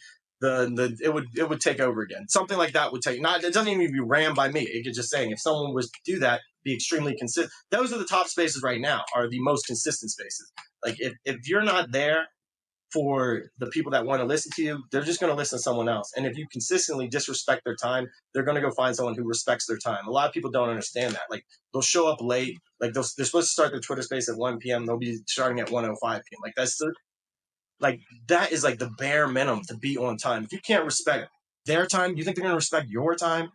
it would take over again. Something like that would take, not, it doesn't even be ran by me. It could just saying, if someone was to do that, be extremely consistent. Those are the top spaces right now, are the most consistent spaces. Like, if you're not there for the people that want to listen to you, they're just going to listen to someone else. And if you consistently disrespect their time, they're going to go find someone who respects their time. A lot of people don't understand that. Like, they'll show up late. Like, they're supposed to start their Twitter space at 1 p.m. They'll be starting at 1:05 p.m. Like, that is like the bare minimum to be on time. If you can't respect their time? You think they're going to respect your time?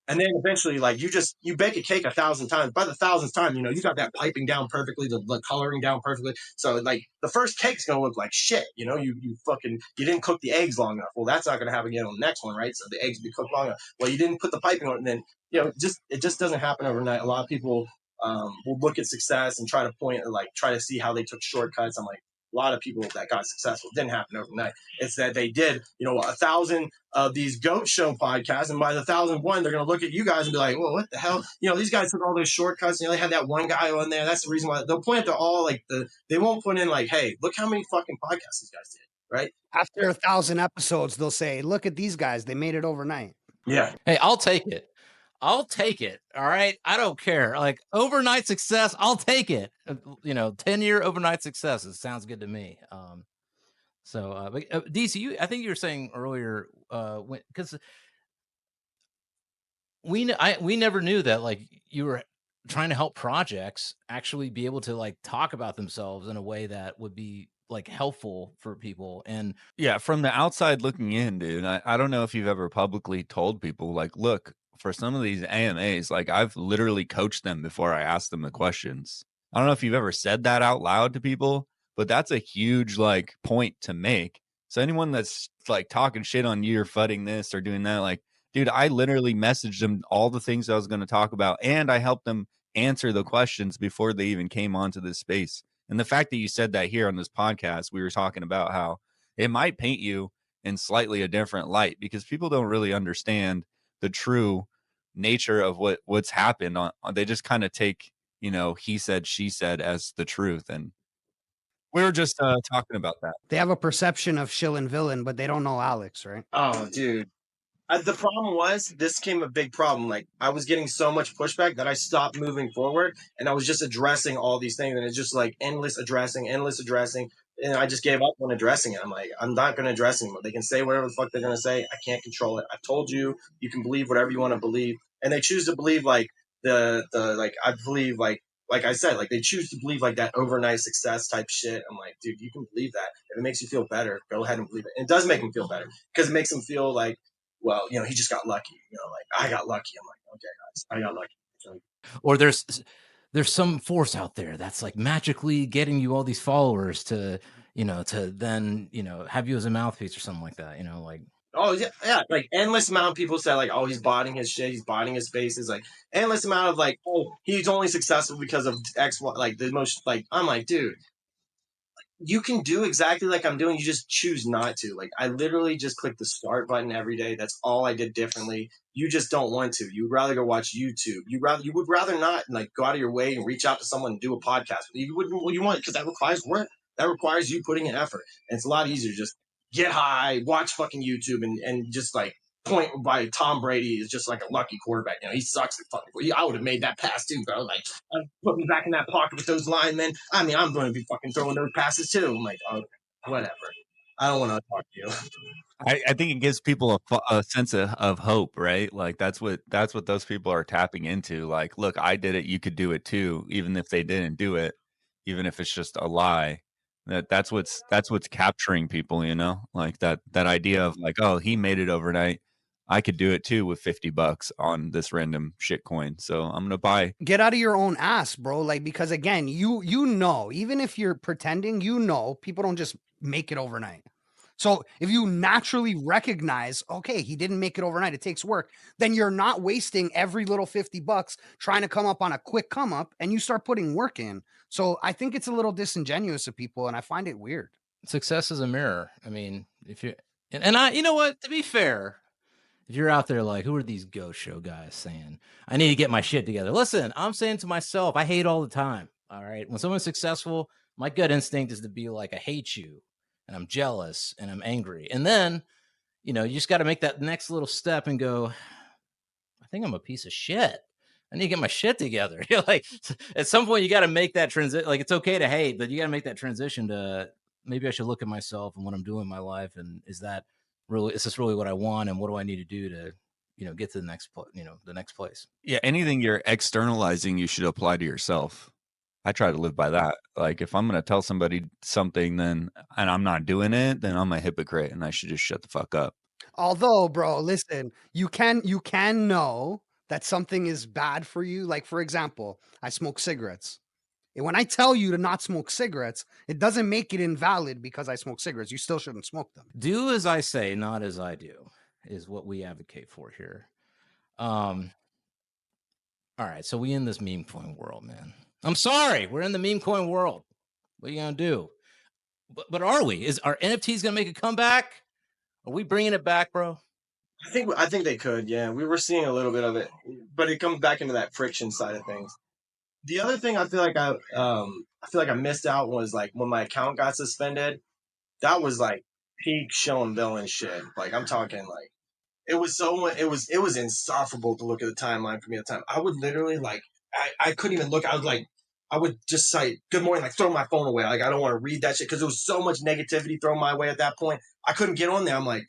And then eventually, like you bake a cake 1,000 times. By the 1,000th time, you got that piping down perfectly, the coloring down perfectly. So like the first cake's gonna look like shit. You didn't cook the eggs long enough. Well, that's not gonna happen again on the next one, right? So the eggs will be cooked long enough. Well, you didn't put the piping on, and then it just doesn't happen overnight. A lot of people will look at success and try to see how they took shortcuts. I'm like, a lot of people that got successful didn't happen overnight. It's that they did, 1,000 of these goat show podcasts, and by the 1,001, they're going to look at you guys and be like, well, what the hell? These guys took all those shortcuts. They had that one guy on there. That's the reason why they'll point at all they won't put in like, hey, look how many fucking podcasts these guys did, right? After 1,000 episodes, they'll say, look at these guys. They made it overnight. Yeah. Hey, I'll take it. I'll take it. All right. I don't care. Like overnight success, I'll take it. 10-year overnight success. It sounds good to me. DC, I think you were saying earlier, because we never knew that like you were trying to help projects actually be able to like talk about themselves in a way that would be like helpful for people. And yeah, from the outside looking in, dude, I don't know if you've ever publicly told people like, look, for some of these AMAs, like I've literally coached them before I asked them the questions. I don't know if you've ever said that out loud to people, but that's a huge like point to make. So anyone that's like talking shit on you or fudding this or doing that, like, dude, I literally messaged them all the things I was going to talk about, and I helped them answer the questions before they even came onto this space. And the fact that you said that here on this podcast, we were talking about how it might paint you in slightly a different light because people don't really understand the true nature of what's happened. They just kind of take, he said, she said as the truth. And we were just talking about that. They have a perception of Shillin Villain, but they don't know Alex, right? Oh, dude. The problem was this came a big problem. Like I was getting so much pushback that I stopped moving forward, and I was just addressing all these things, and it's just like endless addressing, and I just gave up on addressing it. I'm like, I'm not going to address anymore. They can say whatever the fuck they're going to say. I can't control it. I've told you, you can believe whatever you want to believe, and they choose to believe like I believe like I said, like they choose to believe like that overnight success type shit. I'm like, dude, you can believe that. If it makes you feel better, go ahead and believe it. And it does make them feel better because it makes them feel like, well, he just got lucky. Like I got lucky. I'm like, okay, guys, I got lucky. So, or there's some force out there that's like magically getting you all these followers to then have you as a mouthpiece or something like that. Like, oh yeah, like endless amount of people say like, oh, he's botting his shit, he's botting his spaces, like endless amount of like, oh, he's only successful because of X, Y, like the most, like I'm like, dude, you can do exactly like I'm doing. You just choose not to. Like I literally just click the start button every day. That's all I did differently. You just don't want to. You'd rather go watch YouTube. You would rather not like go out of your way and reach out to someone and do a podcast. You wouldn't. Well, you want because that requires work. That requires you putting in effort. And it's a lot easier to just get high, watch fucking YouTube, and just like point by Tom Brady is just like a lucky quarterback. He sucks at fucking. I would have made that pass too, bro. Like, put me back in that pocket with those linemen. I mean, I'm going to be fucking throwing those passes too. I'm like, oh, whatever. I don't want to talk to you. I think it gives people a sense of hope, right? Like that's what those people are tapping into. Like, look, I did it. You could do it too, even if they didn't do it, even if it's just a lie. That's what's capturing people, like that idea of like, oh, he made it overnight. I could do it too with $50 on this random shit coin. So I'm gonna buy. Get out of your own ass, bro. Like, because again, you even if you're pretending, people don't just make it overnight. So if you naturally recognize, okay, he didn't make it overnight, it takes work, then you're not wasting every little $50 trying to come up on a quick come up, and you start putting work in. So I think it's a little disingenuous of people, and I find it weird. Success is a mirror. I mean, if you and I, you know what? To be fair, if you're out there like, who are these ghost show guys saying I need to get my shit together? Listen, I'm saying to myself, I hate all the time. All right, when someone's successful, my gut instinct is to be like, I hate you. And I'm jealous and I'm angry. And then, you just got to make that next little step and go, I think I'm a piece of shit. I need to get my shit together. Like at some point you got to make that transition. Like it's okay to hate, but you got to make that transition to maybe I should look at myself and what I'm doing in my life. And is this really what I want? And what do I need to do to, get to the next place? Yeah. Anything you're externalizing, you should apply to yourself. I try to live by that. Like if I'm going to tell somebody something and I'm not doing it, then I'm a hypocrite and I should just shut the fuck up. Although, bro, listen, you can know that something is bad for you. Like, for example, I smoke cigarettes. And when I tell you to not smoke cigarettes, it doesn't make it invalid because I smoke cigarettes. You still shouldn't smoke them. Do as I say, not as I do, is what we advocate for here. All right, so we in this meme coin world, man. I'm sorry, we're in the meme coin world. What are you gonna do? But are we? Are NFTs gonna make a comeback? Are we bringing it back, bro? I think they could. Yeah, we were seeing a little bit of it, but it comes back into that friction side of things. The other thing I feel like I missed out was like when my account got suspended. That was like peak Shillin Villain shit. Like I'm talking like it was insufferable to look at the timeline for me at the time. I would literally like I couldn't even look. I would just say good morning, like throw my phone away. Like I don't want to read that shit because there was so much negativity thrown my way at that point. I couldn't get on there. I'm like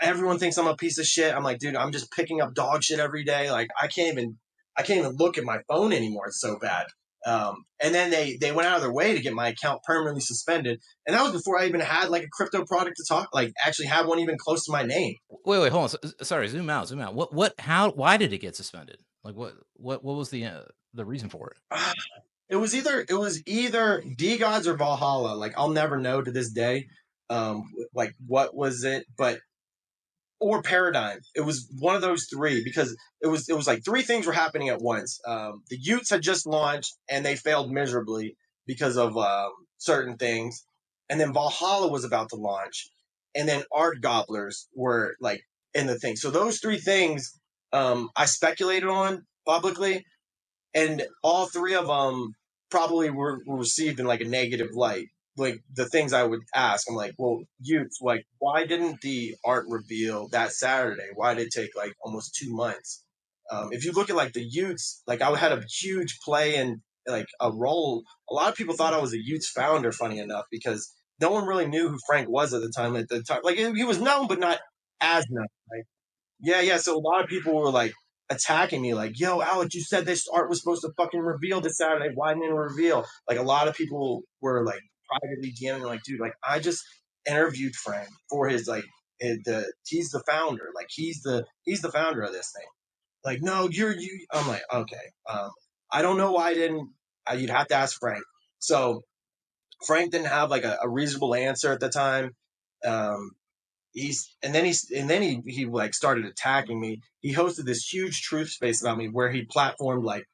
everyone thinks I'm a piece of shit. I'm like, dude, I'm just picking up dog shit every day. Like I can't even look at my phone anymore. It's so bad. And then they went out of their way to get my account permanently suspended, and that was before I even had like a crypto product to talk, like actually have one even close to my name. Wait, hold on. Sorry, zoom out. Why did it get suspended? Like what was the reason for it? It was either DeGods or Valhalla. Like I'll never know to this day, like what was it, but or Paradigm. It was one of those three because it was like three things were happening at once. The Utes had just launched and they failed miserably because of certain things, and then Valhalla was about to launch, and then Art Gobblers were like in the thing. So those three things I speculated on publicly, and all three of them probably were received in like a negative light. Like the things I would ask, I'm like, well, Utes, like, why didn't the art reveal that Saturday? Why did it take like almost 2 months? If you look at like the Utes, like I had a huge play in like a role. A lot of people thought I was a Utes founder, funny enough, because no one really knew who Frank was at the time. At the time, like he was known, but not as known. Right? Yeah. So a lot of people were like attacking me, like, "Yo, Alex, you said this art was supposed to fucking reveal this Saturday. Why didn't it reveal?" Like a lot of people were like privately DMing, like, "Dude, like I just interviewed Frank for his like he's the founder, like he's the founder of this thing." Like, no, you. I'm like, okay, I don't know why I didn't. You'd have to ask Frank. So Frank didn't have like a reasonable answer at the time. Um, he like started attacking me. He hosted this huge truth space about me where he platformed like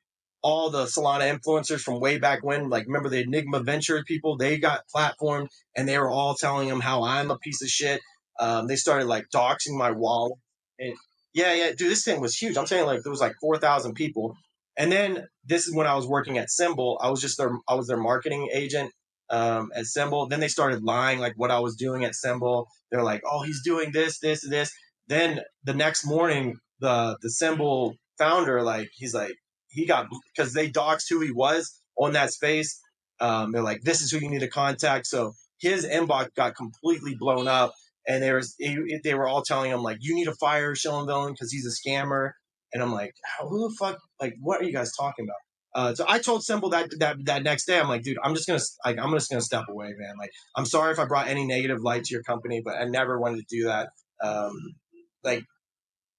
all the Solana influencers from way back when. Like remember the Enigma Venture people? They got platformed and they were all telling him how I'm a piece of shit. They started like doxing my wallet. And yeah, dude, this thing was huge. I'm saying like there was like 4,000 people. And then this is when I was working at Symbol. I was their marketing agent at Symbol. Then they started lying like what I was doing at Symbol. They're like, oh, he's doing this. Then the next morning, the Symbol founder, like, he's like, he got, because they doxed who he was on that space. They're like, this is who you need to contact. So his inbox got completely blown up. And they were all telling him, like, you need to fire Shillin Villain because he's a scammer. And I'm like, who the fuck, like, what are you guys talking about? So I told Symbol that next day, I'm like, dude, I'm just gonna step away, man. Like, I'm sorry if I brought any negative light to your company, but I never wanted to do that. Like,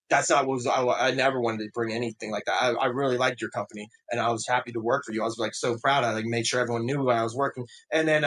that's not what was, I never wanted to bring anything like that. I really liked your company and I was happy to work for you. I was like so proud. I like made sure everyone knew where I was working. And then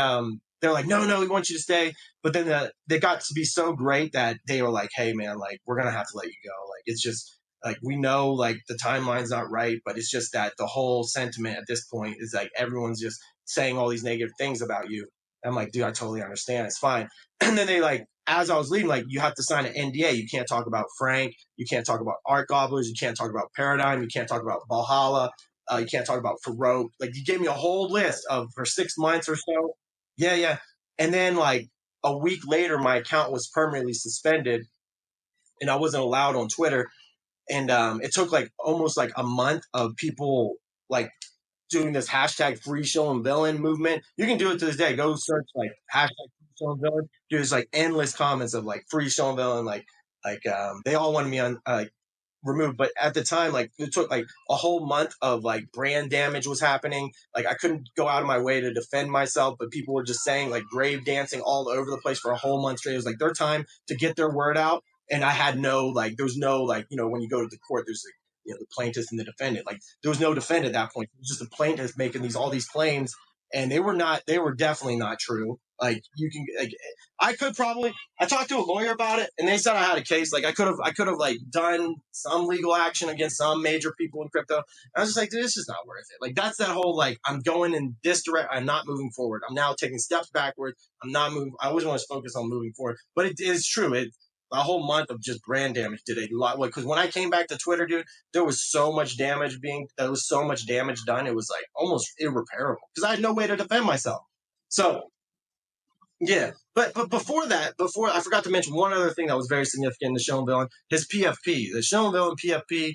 they're like, no, we want you to stay. But then they got to be so great that they were like, hey man, like we're gonna have to let you go. Like it's just like we know like the timeline's not right, but it's just that the whole sentiment at this point is like everyone's just saying all these negative things about you. I'm like, dude, I totally understand. It's fine. And then they like, as I was leaving, like, you have to sign an NDA. You can't talk about Frank. You can't talk about Art Gobblers. You can't talk about Paradigm. You can't talk about Valhalla. You can't talk about Farouk. Like, you gave me a whole list of for 6 months or so. Yeah. And then, like, a week later, my account was permanently suspended, and I wasn't allowed on Twitter. And it took, like, almost, like, a month of people, like, doing this hashtag free Shillin Villain movement. You can do it to this day. Go search like hashtag free Shillin Villain. There's like endless comments of like free Shillin Villain. Like they all wanted me on removed. But at the time, like it took like a whole month of like brand damage was happening. Like I couldn't go out of my way to defend myself, but people were just saying like grave dancing all over the place for a whole month straight. It was like their time to get their word out. and I had no, like, there was no, like, you know, when you go to the court, there's like, you know, the plaintiff and the defendant. Like, there was no defendant at that point. It was just the plaintiff making all these claims, and they were definitely not true. Like, you can, like, I talked to a lawyer about it, and they said I had a case. Like, I could have like done some legal action against some major people in crypto. And I was just like, dude, this is not worth it. Like, that's that whole, like, I'm going in this direction. I'm not moving forward. I'm now taking steps backward. I'm not moving. I always want to focus on moving forward. But it is true. A whole month of just brand damage did a lot. Because when I came back to Twitter, dude, there was so much damage done. It was like almost irreparable because I had no way to defend myself. So, yeah, but before I forgot to mention one other thing that was very significant in the Shillin Villain, his PFP, the Shillin Villain PFP,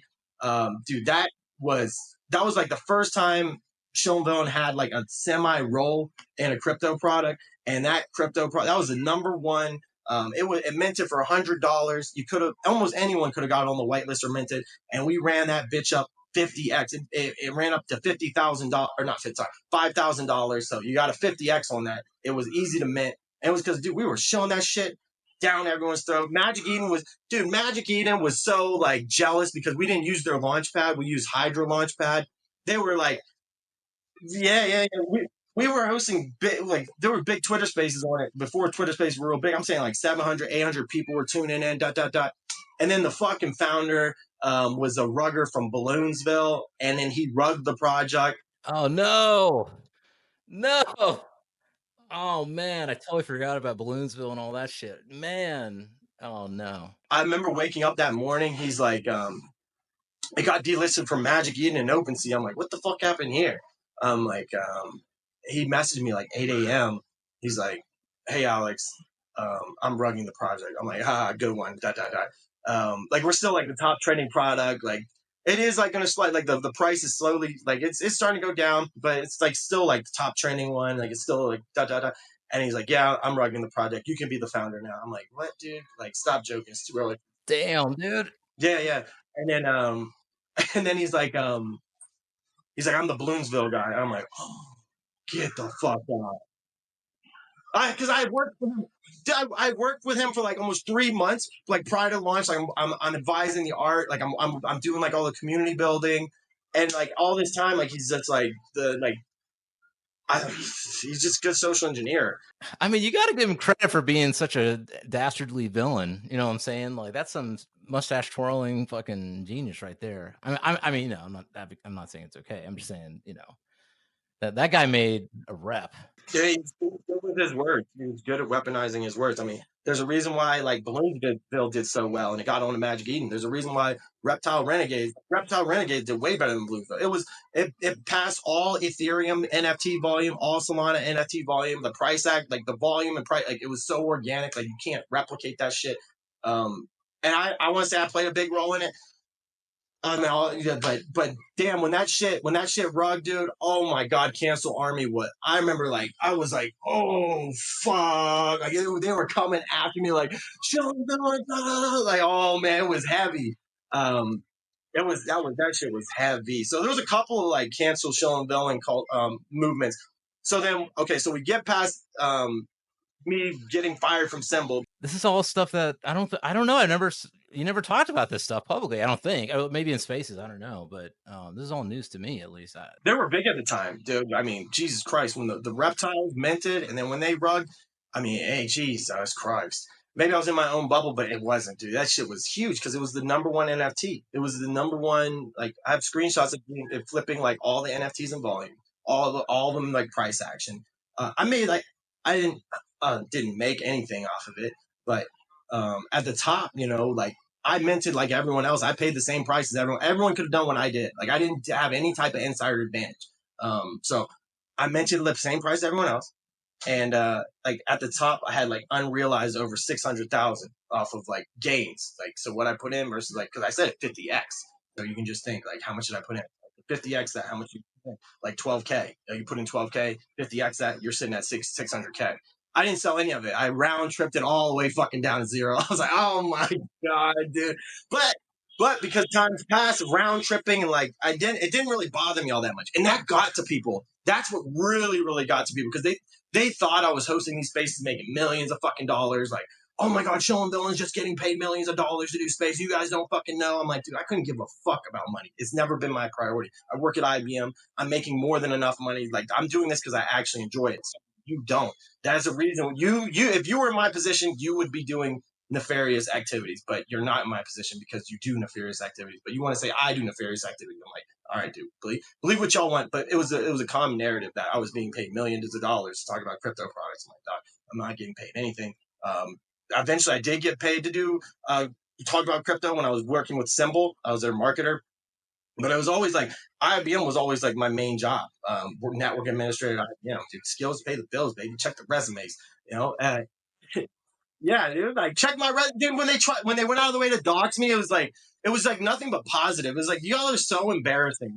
dude, that was like the first time Shillin Villain had like a semi-roll in a crypto product, and that crypto product, that was the number one. It minted for $100. You could have, almost anyone could have got on the whitelist or minted, and we ran that bitch up 50x. It ran up to $50,000, or not 50, sorry, $5,000. So you got a 50x on that. It was easy to mint. And it was because, dude, we were showing that shit down everyone's throat. Magic Eden was so like jealous because we didn't use their launch pad. We used Hydra launch pad. They were like, yeah. We were hosting big, like, there were big Twitter spaces on it before Twitter spaces were real big. I'm saying like 700, 800 people were tuning in, ... And then the fucking founder was a rugger from Balloonsville, and then he rugged the project. Oh, no. Oh, man, I totally forgot about Balloonsville and all that shit. Man, oh, no. I remember waking up that morning. He's like, it got delisted from Magic Eden and OpenSea. I'm like, what the fuck happened here? I'm like, he messaged me like 8 a.m. He's like, hey, Alex, I'm rugging the project. I'm like, good one, ... Like, we're still like the top trending product. Like, it is like going to slide. Like, the price is slowly, like, it's starting to go down, but it's like still like the top trending one. Like, it's still like ... And he's like, yeah, I'm rugging the project. You can be the founder now. I'm like, what, dude? Like, stop joking. It's too early. Damn, dude. Yeah. And then he's like, I'm the Balloonsville guy. I'm like, oh, get the fuck out. Because I worked with him for like almost 3 months, like prior to launch. Like, I'm advising the art, like I'm doing like all the community building, and like all this time, like he's just like he's just a good social engineer. I mean, you got to give him credit for being such a dastardly villain. You know what I'm saying? Like, that's some mustache twirling fucking genius right there. I mean, no, I'm not saying it's okay. I'm just saying, you know, that guy made a rep. Yeah, he's good with his words. He was good at weaponizing his words. I mean, there's a reason why like Balloonsville did so well, and it got on to Magic Eden. There's a reason why Reptile Renegades did way better than Balloonsville. It passed all Ethereum NFT volume, all Solana NFT volume, the price act, like the volume and price, like it was so organic, like you can't replicate that shit. And I want to say I played a big role in it. But damn, when that shit rugged, dude, oh my god, cancel army. What I remember, like, I was like, oh fuck, like they were coming after me, like, Shillin Villain, like, oh man, it was heavy. That shit was heavy. So there was a couple of like cancel Shillin Villain movements. So then, okay, so we get past me getting fired from Symbol. This is all stuff that I don't know. You never talked about this stuff publicly. I don't think. Maybe in spaces. I don't know. But this is all news to me, at least. They were big at the time, dude. I mean, Jesus Christ, when the reptiles minted, and then when they rugged, I mean, hey, Jesus Christ. Maybe I was in my own bubble, but it wasn't, dude. That shit was huge because it was the number one NFT. It was the number one. Like, I have screenshots of it flipping like all the NFTs in volume, all of them like price action. I made like I didn't make anything off of it, but at the top, you know, like I minted like everyone else. I paid the same price as everyone. Everyone could have done what I did. Like, I didn't have any type of insider advantage. So I minted the same price as everyone else. And like at the top, I had like unrealized over 600,000 off of like gains. Like, so what I put in versus like, because I said 50x. So you can just think like, how much did I put in? 50x that, how much you put in? Like 12K. You put in 12K, 50x that, you're sitting at 600K. I didn't sell any of it. I round tripped it all the way fucking down to zero. I was like, oh my god, dude. But because times passed, round tripping, and like it didn't really bother me all that much. And that got to people. That's what really, really got to people, because they thought I was hosting these spaces making millions of fucking dollars. Like, oh my God, Shillin Villain's just getting paid millions of dollars to do space. You guys don't fucking know. I'm like, dude, I couldn't give a fuck about money. It's never been my priority. I work at IBM. I'm making more than enough money. Like, I'm doing this because I actually enjoy it. So you don't. That's a reason if you were in my position, you would be doing nefarious activities, but you're not in my position because you do nefarious activities. But you want to say I do nefarious activities. I'm like, all right, dude, believe what y'all want. But it was a common narrative that I was being paid millions of dollars to talk about crypto products. I'm like, Doc, I'm not getting paid anything. Eventually I did get paid to do talk about crypto when I was working with Symbol. I was their marketer, but it was always like IBM was always like my main job. Network administrator at IBM, dude, skills pay the bills, baby. Check the resumes, you know. Yeah, dude, like check my dude, when they went out of the way to dox me, it was like nothing but positive. It was like y'all are so embarrassing.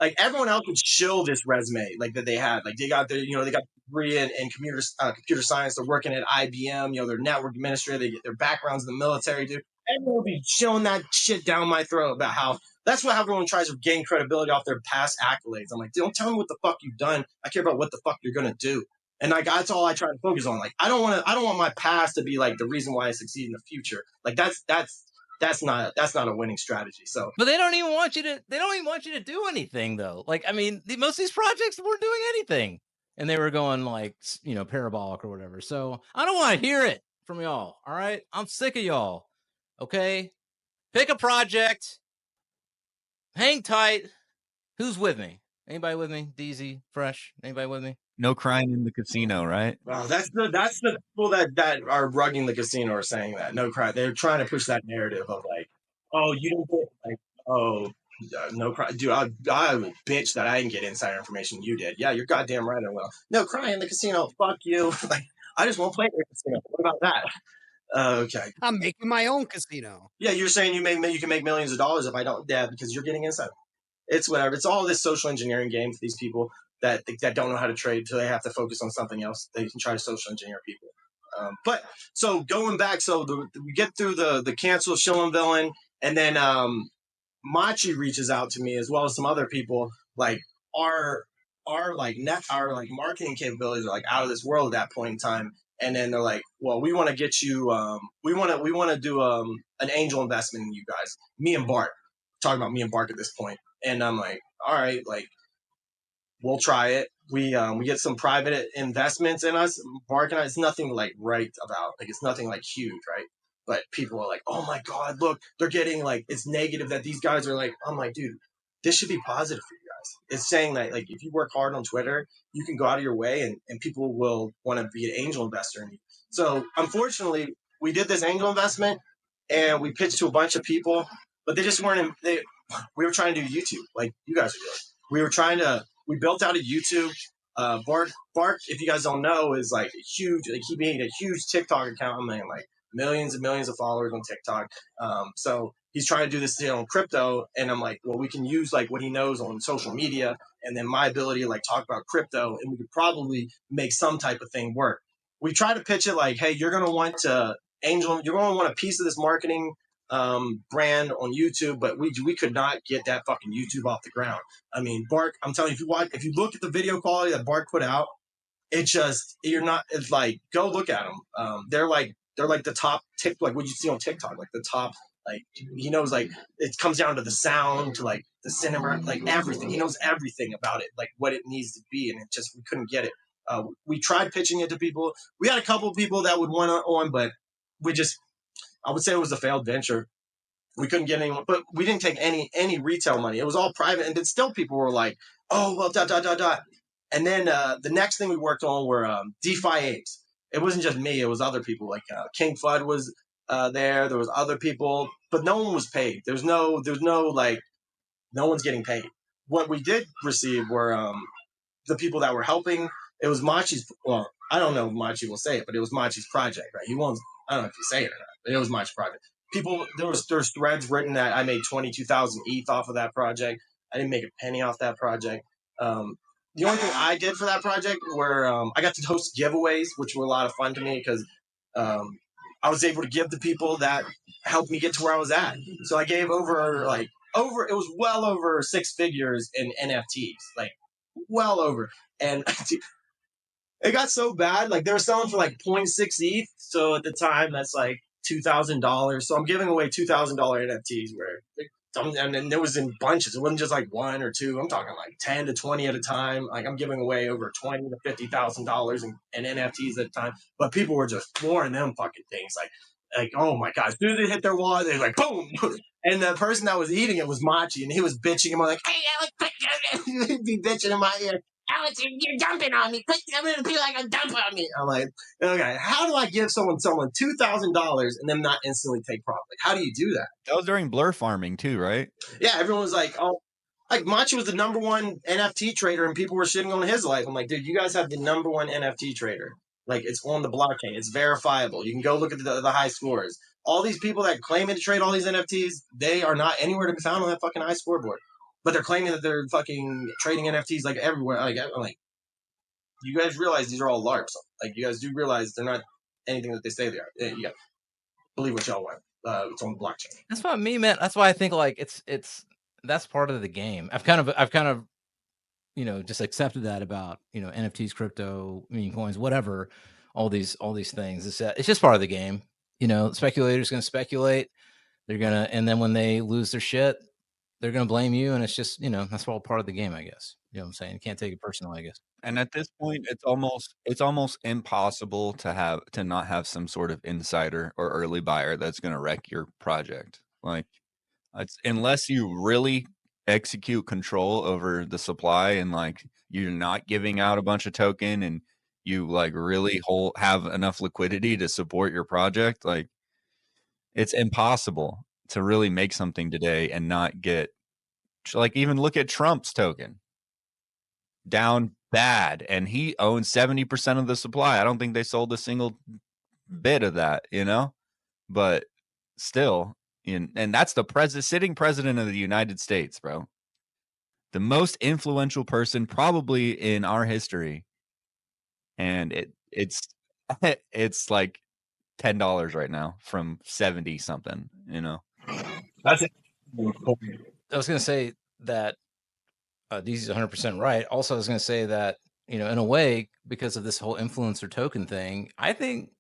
Like everyone else would shill this resume like that they had. Like they got their, they got a degree in computer science. They're working at IBM. They're network administrator. They get their backgrounds in the military, dude. Everyone would be shilling that shit down my throat about how that's what everyone tries to gain credibility off their past accolades. I'm like, don't tell me what the fuck you've done. I care about what the fuck you're gonna do. And like that's all I try to focus on. Like I don't want my past to be like the reason why I succeed in the future. Like that's not a winning strategy. So, but they don't even want you to do anything though. Like, I mean, most of these projects weren't doing anything, and they were going like, parabolic or whatever. So I don't want to hear it from y'all. All right, I'm sick of y'all. Okay, pick a project, hang tight. Who's with me? Anybody with me? Deezy, Fresh. Anybody with me? No crying in the casino, right? Wow, that's the people that are rugging the casino are saying that. No cry. They're trying to push that narrative of like, oh, you didn't get like, oh, no cry, dude. I would bitch that I didn't get insider information. You did. Yeah, you're goddamn right. I will. No cry in the casino. Fuck you. Like, I just won't play in the casino. What about that? Okay. I'm making my own casino. Yeah, you're saying you can make millions of dollars if I don't. Yeah, because you're getting insider. It's whatever. It's all this social engineering game for these people that don't know how to trade, so they have to focus on something else. They can try to social engineer people. But so going back, we get through the cancel Shillin Villain, and then Machi reaches out to me as well as some other people. Like our marketing capabilities are like out of this world at that point in time. And then they're like, well, we want to get you. We want to do an angel investment in you guys. Me and Bart talking about me and Bart at this point. And I'm like, all right, like, we'll try it. We get some private investments in us. Bart and I, it's nothing like right about, like, it's nothing like huge, right? But people are like, oh my God, look, they're getting like, it's negative that these guys are like, I'm like, dude, this should be positive for you guys. It's saying that like, if you work hard on Twitter, you can go out of your way and people will want to be an angel investor in you. So unfortunately, we did this angel investment and we pitched to a bunch of people, but they just weren't, we were trying to do YouTube like you guys are doing. We built out a YouTube. Bart, if you guys don't know, is like a huge, like he made a huge TikTok account. I mean, like millions and millions of followers on TikTok. So he's trying to do this on crypto. And I'm like, well, we can use like what he knows on social media and then my ability to like talk about crypto and we could probably make some type of thing work. We try to pitch it like, hey, you're going to want a piece of this marketing brand on YouTube, but we could not get that fucking YouTube off the ground. I mean, Bart, I'm telling you, if you look at the video quality that Bart put out, it's like, go look at them. They're like the top like what you see on TikTok, like the top, like he knows, like it comes down to the sound, to like the cinema, like everything. He knows everything about it, like what it needs to be, and we couldn't get it. We tried pitching it to people. We had a couple of people that would want on, but I would say it was a failed venture. We couldn't get anyone, but we didn't take any retail money. It was all private, and then still people were like, "Oh, well, ... And then the next thing we worked on were DeFi apes. It wasn't just me; it was other people. Like King Flood was there. There was other people, but no one was paid. There's no like, no one's getting paid. What we did receive were the people that were helping. It was Machi's. Well, I don't know if Machi will say it, but it was Machi's project, right? He won't. I don't know if he say it or not, but it was Machi's project. People, there's threads written that I made 22,000 ETH off of that project. I didn't make a penny off that project. The only thing I did for that project were I got to host giveaways, which were a lot of fun to me because I was able to give to people that helped me get to where I was at. So I gave it was well over 6 figures in NFTs, like well over. And It got so bad. Like they were selling for like 0.6 ETH. So at the time, that's like $2,000. So I'm giving away $2,000 NFTs and then there was in bunches. It wasn't just like one or two. I'm talking like 10 to 20 at a time. Like I'm giving away over $20,000 to $50,000 in NFTs at a time. But people were just flooring them fucking things. Like oh my gosh, as soon as they hit their wall, they're like boom. And the person that was eating it was Machi, and he was bitching him like, "Hey, Alex," he'd be bitching in my ear. Alex, you're dumping on me. Quit telling the people like a dump on me. I'm like, okay, how do I give someone $2,000 and them not instantly take profit? Like, how do you do that? That was during blur farming too, right? Yeah, everyone was like, oh, like Machi was the number one NFT trader, and people were shitting on his life. I'm like, dude, you guys have the number one NFT trader. Like, it's on the blockchain. It's verifiable. You can go look at the high scores. All these people that claim to trade all these NFTs, they are not anywhere to be found on that fucking high scoreboard. But they're claiming that they're fucking trading NFTs like everywhere. Like, I'm like, you guys realize these are all LARPs. Like, you guys do realize they're not anything that they say they are. You got believe what y'all want. It's on the blockchain. That's what I mean, man. That's why I think like it's that's part of the game. I've kind of just accepted that about NFTs, crypto, meme coins, whatever, all these things. It's just part of the game. Speculators going to speculate. They're gonna, and then when they lose their shit, they're gonna blame you, and it's just that's all part of the game, I guess. You know what I'm saying? You can't take it personal, I guess. And at this point, it's almost impossible to not have some sort of insider or early buyer that's going to wreck your project. Like, unless you really execute control over the supply and like you're not giving out a bunch of token and you like really have enough liquidity to support your project, like it's impossible to really make something today and not get, like, even look at Trump's token. Down bad, and he owns 70% of the supply. I don't think they sold a single bit of that, but still, and that's the sitting president of the United States, bro. The most influential person probably in our history, and it's it's like $10 right now from 70 something. That's it. I was gonna say that Deezy's 100% right. Also, I was going to say that, in a way, because of this whole influencer token thing, I think,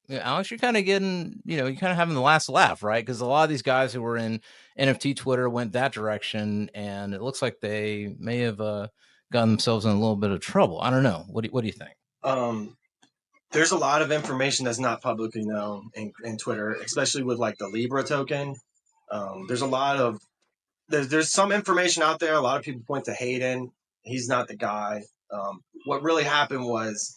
Alex, you're kind of getting, you're kind of having the last laugh, right? Because a lot of these guys who were in NFT Twitter went that direction, and it looks like they may have gotten themselves in a little bit of trouble. I don't know. What do you think? There's a lot of information that's not publicly known in Twitter, especially with like the Libra token. There's a lot of there's some information out there. A lot of people point to Hayden. He's not the guy. What really happened was,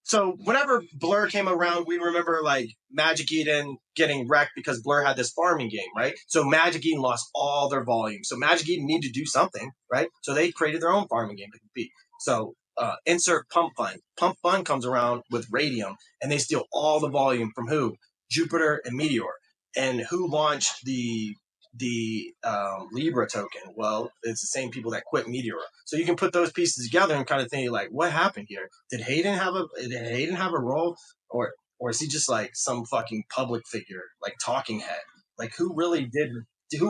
so whenever Blur came around, we remember like Magic Eden getting wrecked because Blur had this farming game, right? So Magic Eden lost all their volume. So Magic Eden needed to do something, right? So they created their own farming game to compete. So insert Pump Fund. Pump Fund comes around with Radium, and they steal all the volume from who? Jupiter and Meteor. And who launched the Libra token? Well, it's the same people that quit Meteor. So you can put those pieces together and kind of think like, what happened here? Did Hayden have a role, or is he just like some fucking public figure, like talking head? Like who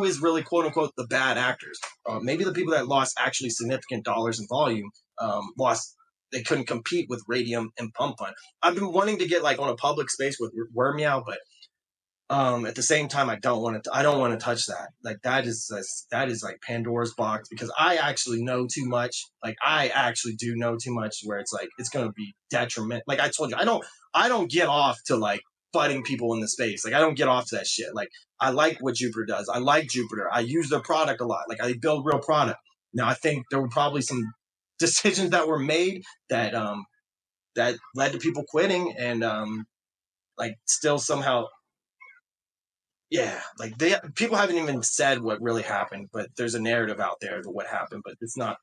is really quote unquote the bad actors? Maybe the people that lost actually significant dollars in volume lost. They couldn't compete with Radium and Pump Fund. I've been wanting to get like on a public space with Wormeow, but at the same time, I don't want to touch that. Like that is like Pandora's box, because I actually know too much. Like I actually do know too much, where it's like it's going to be detriment. Like I told you, I don't get off to like fighting people in the space. Like I don't get off to that shit. Like I like what Jupiter does. I like Jupiter. I use their product a lot. Like I build real product. Now I think there were probably some decisions that were made that that led to people quitting, and like still somehow. Yeah, like people haven't even said what really happened, but there's a narrative out there of what happened, but it's not,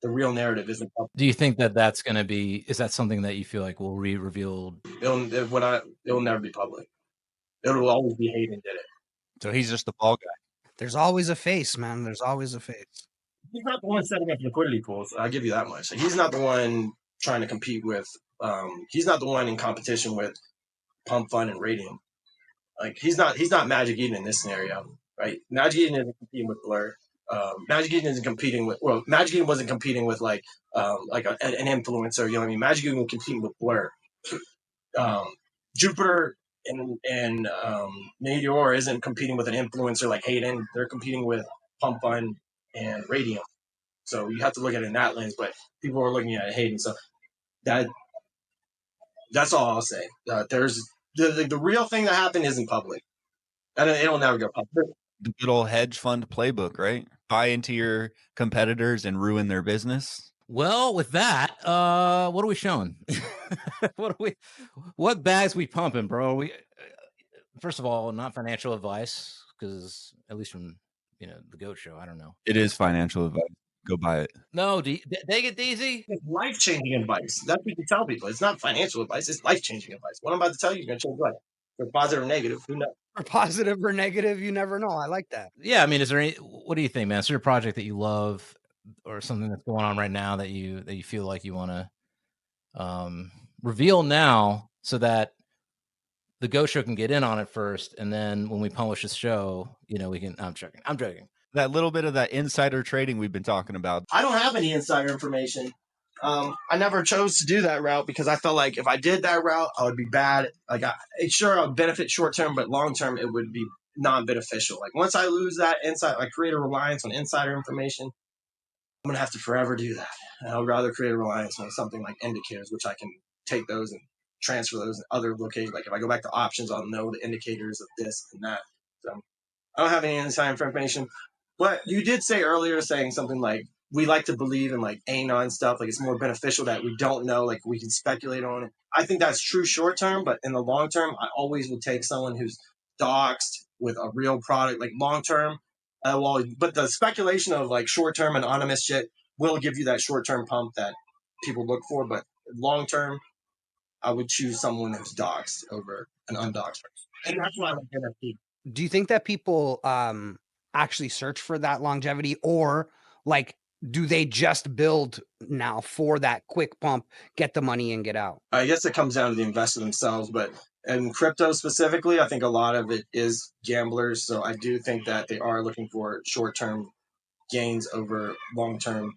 the real narrative isn't public. Do you think that that's going to be? Is that something that you feel like will be revealed? It'll never be public. It'll always be Hayden did it. So he's just the fall guy. There's always a face, man. There's always a face. He's not the one setting up liquidity pools. I'll give you that much. Like, he's not the one trying to compete with. He's not the one in competition with Pump Fund and Radium. Like he's not Magic Eden in this scenario, right? Magic Eden isn't competing with Blur. Magic Eden isn't competing with. Well, Magic Eden wasn't competing with like an influencer. You know what I mean? Magic Eden was competing with Blur. Jupiter and Meteor isn't competing with an influencer like Hayden. They're competing with Pump Fun and Radium. So you have to look at it in that lens. But people are looking at Hayden. So that's all I'll say. There's the real thing that happened isn't public, and it'll never go public. The good old hedge fund playbook, right? Buy into your competitors and ruin their business. Well, with that, what are we showing? What bags we pumping, bro? We first of all, not financial advice, because at least from the Goat Show, I don't know. It is financial advice. Go buy it. No, they get Deezy. It's life-changing advice. That's what you tell people. It's not financial advice. It's life-changing advice. What I'm about to tell you is going to change life. For positive or negative, who knows? For positive or negative, you never know. I like that. Yeah, I mean, is there any? What do you think, man? Is there a project that you love, or something that's going on right now that you feel like you want to reveal now, so that the Go Show can get in on it first, and then when we publish this show, we can. I'm joking. That little bit of that insider trading we've been talking about. I don't have any insider information. I never chose to do that route because I felt like if I did that route, I would be bad. Like, sure, I would benefit short term, but long term, it would be non-beneficial. Like, once I lose that insight, I create a reliance on insider information, I'm going to have to forever do that. And I would rather create a reliance on something like indicators, which I can take those and transfer those in other locations. Like, if I go back to options, I'll know the indicators of this and that. So I don't have any insider information. But you did say earlier, saying something like, we like to believe in like anon stuff, like it's more beneficial that we don't know, like we can speculate on it. I think that's true short term, but in the long term, I always would take someone who's doxed with a real product. Like long term, but the speculation of like short term anonymous shit will give you that short term pump that people look for. But long term, I would choose someone who's doxed over an undoxed person, and that's why I like NFT. Do you think that people actually search for that longevity, or like, do they just build now for that quick pump, get the money and get out? I guess it comes down to the investor themselves, but in crypto specifically, I think a lot of it is gamblers. So I do think that they are looking for short-term gains over long-term,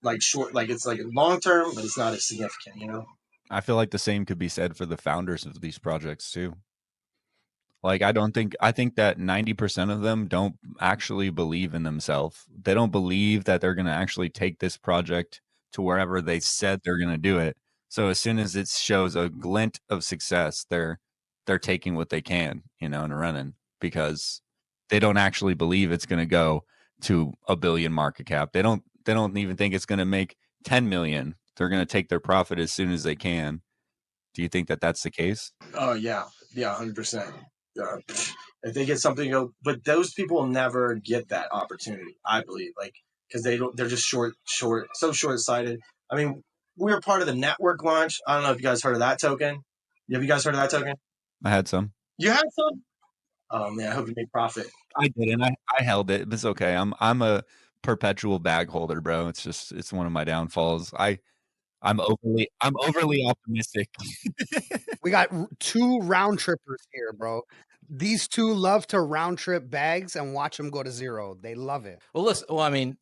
it's like long-term, but it's not as significant, I feel like the same could be said for the founders of these projects too. Like, I think that 90% of them don't actually believe in themselves. They don't believe that they're going to actually take this project to wherever they said they're going to do it. So as soon as it shows a glint of success, they're taking what they can, and running, because they don't actually believe it's going to go to $1 billion market cap. They don't even think it's going to make 10 million. They're going to take their profit as soon as they can. Do you think that that's the case? Oh yeah, 100%. If they get something, but those people will never get that opportunity, I believe, like, because they're just so short-sighted. I mean, we were part of the network launch. I don't know if you guys heard of that token. Have you guys heard of that token? I had some. You had some? Oh man, I hope you make profit. I did, and I held it. It's okay. I'm a perpetual bag holder, bro. It's one of my downfalls. I'm overly optimistic. We got 2 round trippers here, bro. These 2 love to round trip bags and watch them go to zero. They love it. Well, listen. Well, I mean,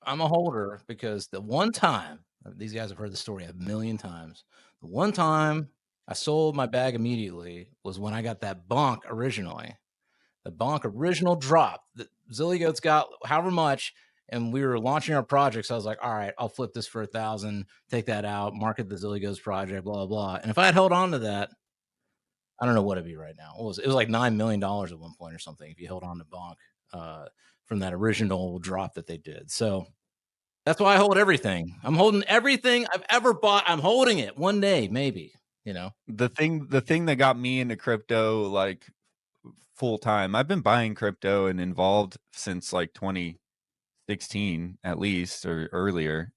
I'm a holder because the one time, these guys have heard the story a million times. The one time I sold my bag immediately was when I got that bonk originally. The bonk original drop. The ZiLLY Goats got however much, and we were launching our project. So I was like, all right, I'll flip this for 1,000, take that out, market the ZiLLY Goats project, blah, blah, blah. And if I had held on to that, I don't know what it'd be right now. It was like $9 million at one point or something if you held on to bonk from that original drop that they did. So that's why I hold everything. I'm holding everything I've ever bought. I'm holding it one day, maybe, The thing that got me into crypto, like, full time, I've been buying crypto and involved since like 2016 at least, or earlier,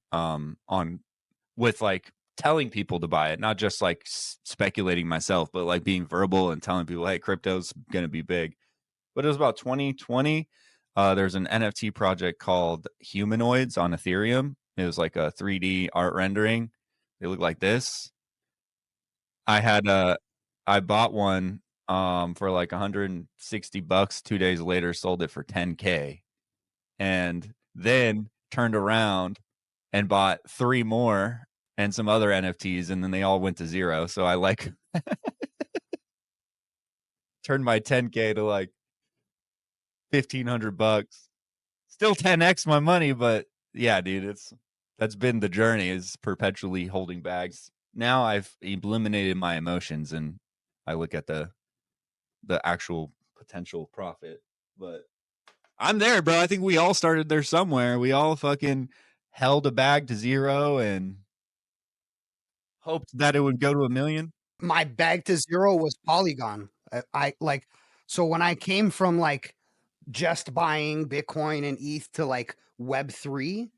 with like telling people to buy it, not just like speculating myself, but like being verbal and telling people, hey, crypto's gonna be big. But it was about 2020. There's an NFT project called Humanoids on Ethereum. It was like a 3D art rendering. They look like this. I bought one for like $160. 2 days later, sold it for $10K, and then turned around and bought 3 more and some other NFTs, and then they all went to zero. So I like turned my 10K to like $1,500. Still 10x my money, but yeah, dude, that's been the journey, is perpetually holding bags. Now I've eliminated my emotions and I look at the actual potential profit. But I'm there, bro. I think we all started there somewhere. We all fucking held a bag to zero and hoped that it would go to 1 million. My bag to zero was Polygon. I like, so when I came from like just buying Bitcoin and ETH to like Web3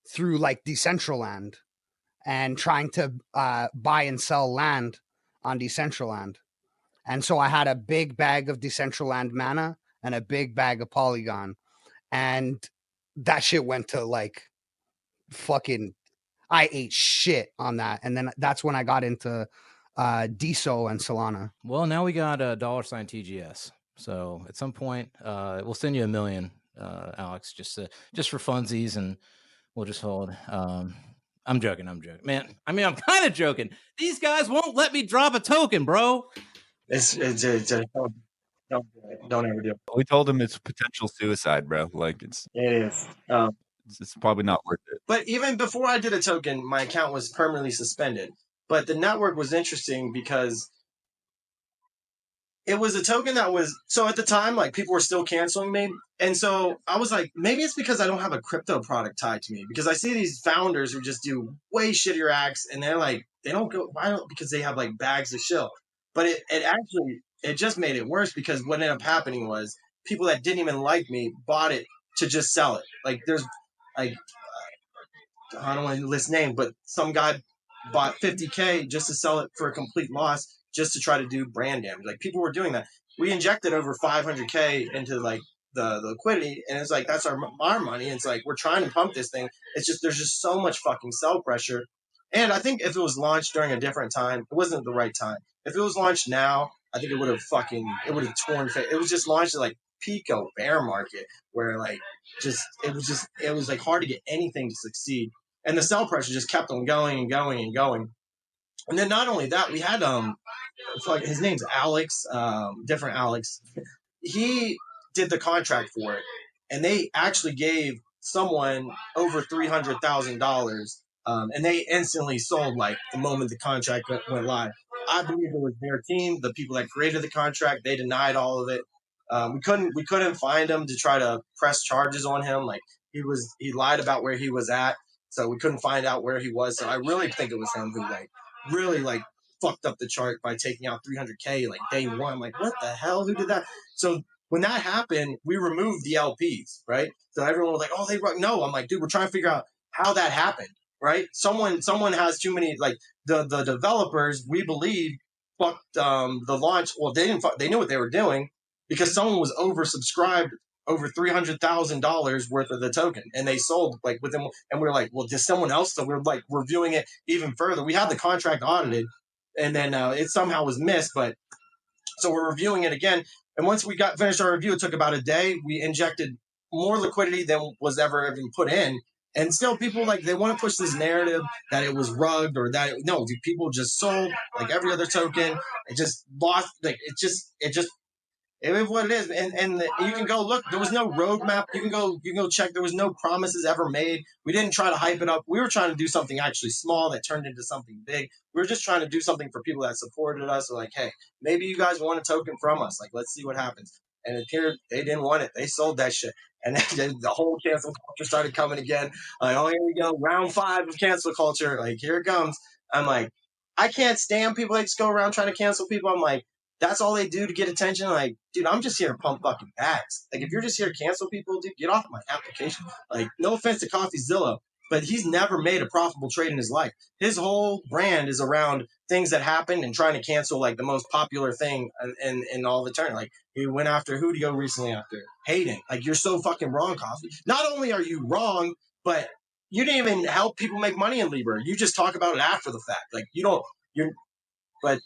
through like Decentraland and trying to buy and sell land on Decentraland. And so I had a big bag of Decentraland mana and a big bag of Polygon. And that shit went to like fucking, I ate shit on that. And then that's when I got into DeSo and Solana. Well, now we got a $sign TGS. So at some point, we'll send you $1 million, Alex, just for funsies, and we'll just hold. I'm joking, man. I mean, I'm kind of joking. These guys won't let me drop a token, bro. Don't ever do it. We told him it's potential suicide, bro. Like It is. it's probably not worth it. But even before I did a token, my account was permanently suspended. But the network was interesting because it was a token that was, so at the time, like people were still canceling me. And so I was like, maybe it's because I don't have a crypto product tied to me, because I see these founders who just do way shittier acts and they're like, they don't go viral because they have like bags of shill. But it just made it worse, because what ended up happening was people that didn't even like me bought it to just sell it. Like there's like, I don't want to list names, but some guy bought 50K just to sell it for a complete loss, just to try to do brand damage. Like people were doing that. We injected over 500K into like the liquidity, and it's like that's our money. And it's like we're trying to pump this thing. It's just there's just so much fucking sell pressure. And I think if it was launched during a different time, it wasn't the right time. If it was launched now, I think it would have torn. It was just launched at like Pico bear market, where like it was like hard to get anything to succeed. And the sell pressure just kept on going and going and going. And then not only that, we had his name's Alex, different Alex. He did the contract for it, and they actually gave someone over $300,000, and they instantly sold like the moment the contract went live. I believe it was their team, the people that created the contract. They denied all of it. We couldn't find him to try to press charges on him. Like he lied about where he was at. So we couldn't find out where he was. So I really think it was him who like really like fucked up the chart by taking out 300K like day one. I'm like, what the hell? Who did that? So when that happened, we removed the LPs, right? So everyone was like, oh, no. I'm like, dude, we're trying to figure out how that happened, right? Someone has too many, like the developers, we believe, fucked the launch. Well, they knew what they were doing, because someone was oversubscribed over $300,000 worth of the token, and they sold like within. And we were like, well, did someone else? So we're like reviewing it even further. We had the contract audited, and then it somehow was missed. But so we're reviewing it again. And once we finished our review, it took about a day. We injected more liquidity than was ever even put in. And still, people like they want to push this narrative that it was rugged, or that people just sold like every other token. It just lost. Like it just. It is what it is, and you can go look. There was no roadmap. You can go check. There was no promises ever made. We didn't try to hype it up. We were trying to do something actually small that turned into something big. We were just trying to do something for people that supported us. So like, hey, maybe you guys want a token from us. Like, let's see what happens. And it appeared they didn't want it. They sold that shit, and then the whole cancel culture started coming again. Like, oh, here we go, round 5 of cancel culture. Like, here it comes. I'm like, I can't stand people that just go around trying to cancel people. I'm like, that's all they do to get attention. Like, dude, I'm just here to pump fucking bags. Like, if you're just here to cancel people, dude, get off my application. Like, no offense to CoffeeZilla, but he's never made a profitable trade in his life. His whole brand is around things that happened and trying to cancel, like, the most popular thing in all the turn. Like, he went after, who did he go recently after? Hayden. Like, you're so fucking wrong, Coffee. Not only are you wrong, but you didn't even help people make money in Libra. You just talk about it after the fact. Like, you're But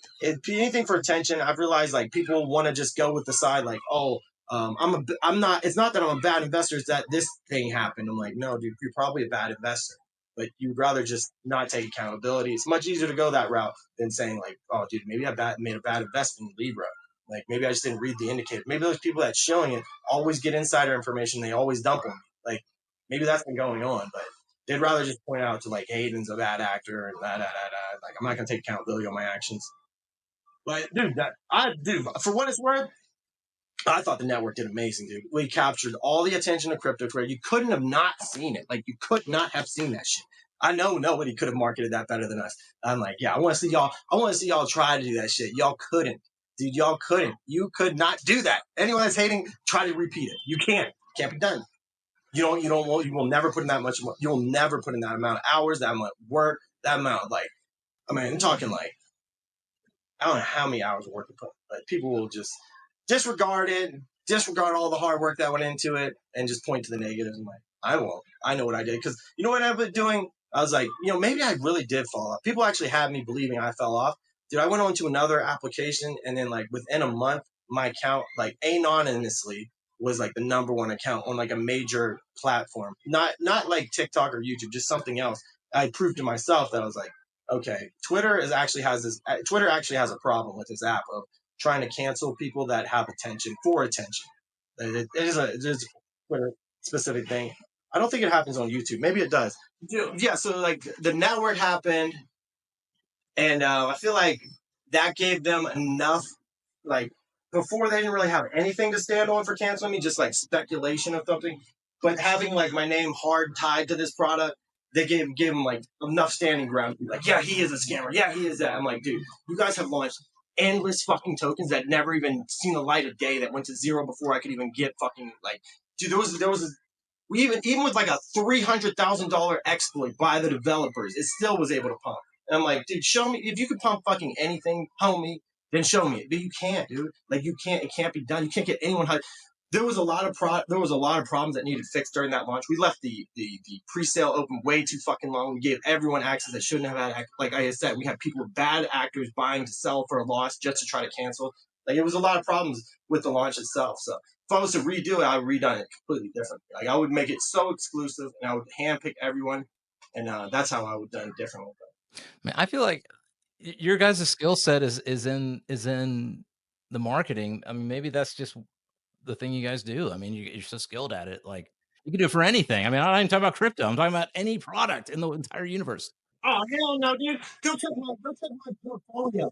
anything for attention, I've realized like people want to just go with the side like, oh, I'm not. It's not that I'm a bad investor. It's that this thing happened. I'm like, no, dude, you're probably a bad investor. But you'd rather just not take accountability. It's much easier to go that route than saying like, oh, dude, maybe I made a bad investment in Libra. Like maybe I just didn't read the indicator. Maybe those people that's showing it always get insider information. They always dump on me. Like maybe that's been going on, but they'd rather just point out to like Hayden's a bad actor and da da da da. Like I'm not gonna take accountability on my actions. But dude, for what it's worth, I thought the network did amazing, dude. We captured all the attention of crypto Twitter. You couldn't have not seen it. Like you could not have seen that shit. I know nobody could have marketed that better than us. I'm like, yeah, I want to see y'all. I want to see y'all try to do that shit. Y'all couldn't, dude. Y'all couldn't. You could not do that. Anyone that's hating, try to repeat it. You can't. Can't be done. You will never put in that much. You'll never put in that amount of hours, that amount of work, that amount of like. I mean, I'm talking like I don't know how many hours of work to put, but people will just disregard it, disregard all the hard work that went into it, and just point to the negatives. I'm like, I won't. I know what I did. Because you know what I've been doing? I was like, maybe I really did fall off. People actually had me believing I fell off. Dude, I went on to another application, and then like within a month, my account, like anonymously, was like the number 1 account on like a major platform. Not like TikTok or YouTube, just something else. I proved to myself that I was like, okay, Twitter actually has a problem with this app of trying to cancel people that have attention for attention. It is a Twitter specific thing. I don't think it happens on YouTube. Maybe it does. Yeah, so like the network happened, and I feel like that gave them enough, like before they didn't really have anything to stand on for canceling me, just like speculation of something. But having like my name hard tied to this product, they gave him like enough standing ground to be like, yeah, he is a scammer. Yeah, he is that. I'm like, dude, you guys have launched endless fucking tokens that never even seen the light of day, that went to zero before I could even get fucking like, dude, even with like a $300,000 exploit by the developers, it still was able to pump. And I'm like, dude, show me if you could pump fucking anything, homie, then show me it. But you can't, dude. Like you can't. It can't be done. You can't get anyone hyped. There was a lot of problems that needed fixed during that launch. We left the pre-sale open way too fucking long. We gave everyone access that shouldn't have had. Like I said, we had people, bad actors, buying to sell for a loss just to try to cancel. Like it was a lot of problems with the launch itself. So if I was to redo it, I would have redone it completely different. Like I would make it so exclusive, and I would handpick everyone, and that's how I would have done it differently. Man, I feel like your guys' skill set is in the marketing. I mean, maybe that's just the thing you guys do. I mean, you're so skilled at it. Like you can do it for anything. I mean, I'm not even talking about crypto. I'm talking about any product in the entire universe. Oh hell no, dude! Go check my portfolio.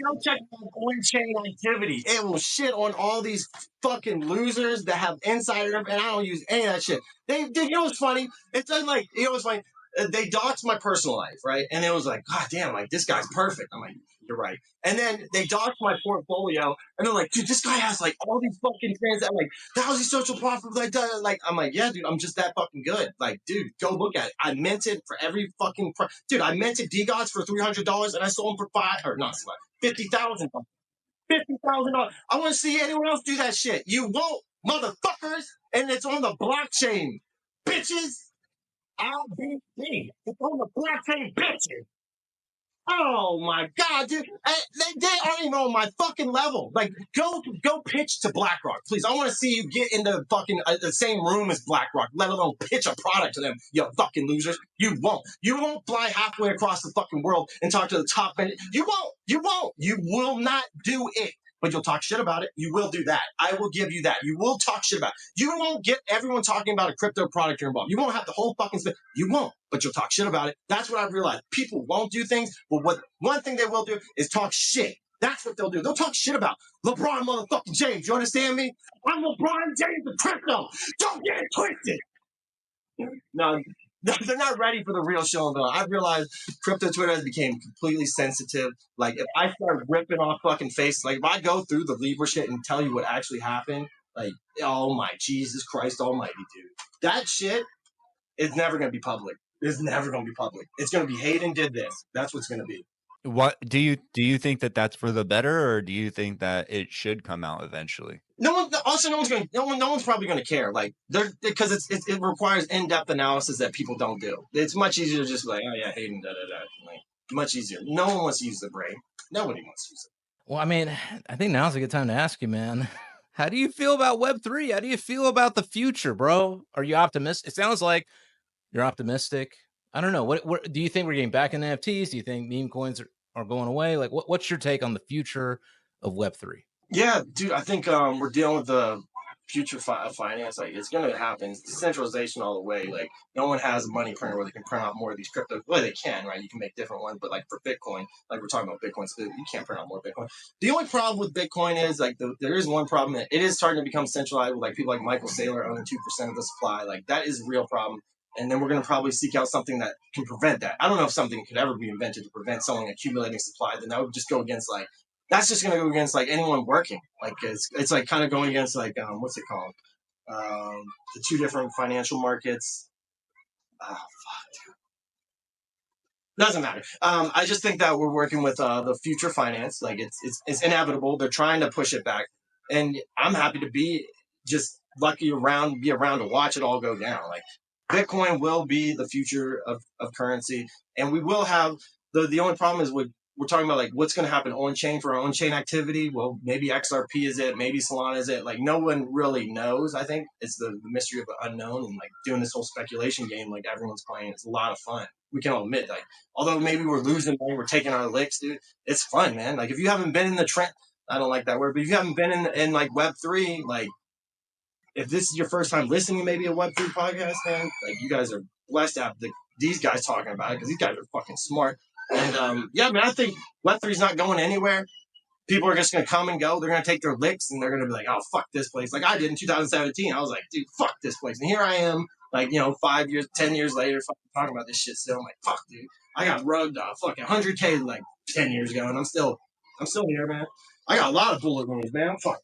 Go check my on-chain activity. It will shit on all these fucking losers that have insider, and I don't use any of that shit. Dude, you know what's funny? It's like, you know what's funny? They doxed my personal life, right? And it was like, God damn, like this guy's perfect. I'm like, you're right. And then they doxed my portfolio, and they're like, dude, this guy has like all these fucking transactions, like thousands social profit, like I'm like, yeah, dude, I'm just that fucking good. Like, dude, go look at it. I minted for every fucking dude. I minted DGods for $300, and I sold them for $50,000. $50,000. I want to see anyone else do that shit. You won't, motherfuckers. And it's on the blockchain, bitches. I'll be me. It's on the blockchain, bitches. Oh my God, dude! They aren't even on my fucking level. Like, go pitch to BlackRock, please. I want to see you get into fucking the same room as BlackRock, let alone pitch a product to them. You fucking losers! You won't. You won't fly halfway across the fucking world and talk to the top. You won't. You won't. You will not do it. But you'll talk shit about it. You will do that. I will give you that. You will talk shit about it. You won't get everyone talking about a crypto product you're involved. You won't have the whole fucking thing. You won't, but you'll talk shit about it. That's what I've realized. People won't do things, but one thing they will do is talk shit. That's what they'll do. They'll talk shit about LeBron motherfucking James. You understand me? I'm LeBron James of crypto. Don't get it twisted. No, they're not ready for the real Shillin Villain. I've realized crypto Twitter has become completely sensitive. Like, if I start ripping off fucking faces, like, if I go through the Libra shit and tell you what actually happened, like, oh my Jesus Christ almighty, dude. That shit is never going to be public. It's never going to be public. It's going to be Hayden did this. That's what's going to be. What do you think that that's for the better, or do you think that it should come out eventually? No one's probably going to care. Like, because it requires in-depth analysis that people don't do. It's much easier to just like, oh yeah, Hayden, da da da. Like, Much easier. No one wants to use the brain. Nobody wants to use it. Well, I mean, I think now's a good time to ask you, man. How do you feel about Web3? How do you feel about the future, bro? Are you optimistic? It sounds like you're optimistic. I don't know. What do you think we're getting back in NFTs? Do you think meme coins are going away? Like, what's your take on the future of Web3? Yeah, dude, I think we're dealing with the future finance. Like, it's going to happen. It's decentralization all the way. Like, no one has a money printer where they can print out more of these crypto. Well, they can, right? You can make different ones, but like for Bitcoin, like we're talking about Bitcoin, so you can't print out more Bitcoin. The only problem with Bitcoin is like there is one problem that it is starting to become centralized with like people like Michael Saylor owning 2% of the supply. Like that is a real problem. And then we're going to probably seek out something that can prevent that. I don't know if something could ever be invented to prevent someone accumulating supply. Then that would just go against like that's just going to go against like anyone working. Like it's like kind of going against like what's it called? The two different financial markets. Oh, fuck. Doesn't matter. I just think that we're working with the future finance. Like it's inevitable. They're trying to push it back, and I'm happy to be just be around to watch it all go down. Like Bitcoin will be the future of currency, and we will have the only problem is we're talking about like what's going to happen on chain for our on chain activity. Well, maybe XRP is it, maybe Solana is it. Like no one really knows. I think it's the mystery of the unknown, and like doing this whole speculation game like everyone's playing. It's a lot of fun. We can all admit like although maybe we're losing money, we're taking our licks, dude. It's fun, man. Like if you haven't been in the trend, I don't like that word, but if you haven't been in like Web3, like if this is your first time listening to maybe a Web3 podcast, man, like you guys are blessed to have these guys talking about it because these guys are fucking smart. And yeah, man, I think Web3 is not going anywhere. People are just going to come and go. They're going to take their licks and they're going to be like, oh, fuck this place. Like I did in 2017. I was like, dude, fuck this place. And here I am, like, 5 years, 10 years later, fucking talking about this shit still. I'm like, fuck, dude. I got rugged fucking 100K like 10 years ago and I'm still here, man. I got a lot of bullet wounds, man. Fuck.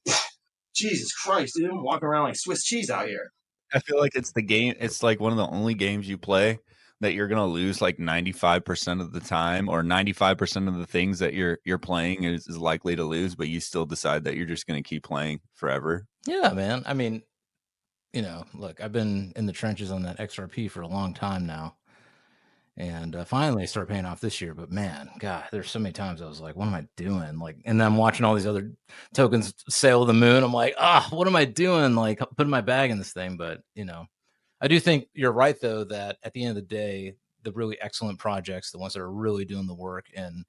Jesus Christ, dude. I'm walking around like Swiss cheese out here. I feel like it's the game. It's like one of the only games you play that you're gonna lose like 95% of the time, or 95% of the things that you're playing is likely to lose, but you still decide that you're just gonna keep playing forever. Yeah, man. I mean, look, I've been in the trenches on that XRP for a long time now. And finally I started paying off this year. But man, God, there's so many times I was like, what am I doing? Like, and then I'm watching all these other tokens sail the moon. I'm like, what am I doing? Like putting my bag in this thing. But, I do think you're right, though, that at the end of the day, the really excellent projects, the ones that are really doing the work and,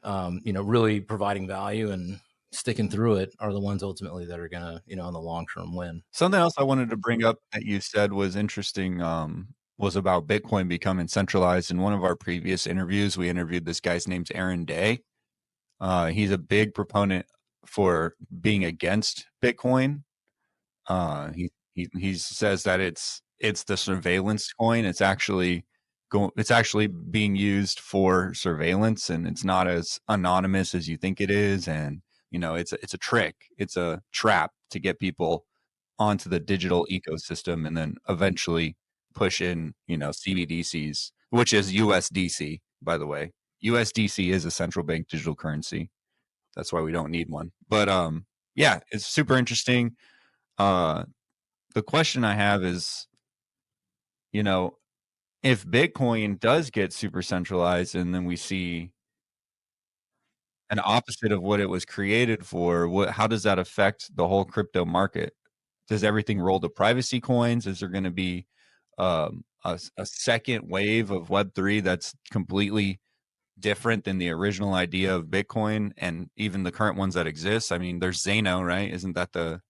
really providing value and sticking through it are the ones ultimately that are going to, in the long term win. Something else I wanted to bring up that you said was interesting was about Bitcoin becoming centralized. In one of our previous interviews, we interviewed this guy's name's Aaron Day. He's a big proponent for being against Bitcoin. He says that it's the surveillance coin. It's actually being used for surveillance, and it's not as anonymous as you think it is. And it's a trick. It's a trap to get people onto the digital ecosystem, and then eventually push in CBDCs, which is USDC, by the way. USDC is a central bank digital currency. That's why we don't need one. But yeah, it's super interesting. The question I have is, if Bitcoin does get super centralized and then we see an opposite of what it was created for, how does that affect the whole crypto market? Does everything roll to privacy coins? Is there going to be a second wave of Web3 that's completely different than the original idea of Bitcoin and even the current ones that exist? I mean, there's Zano, right? Isn't that the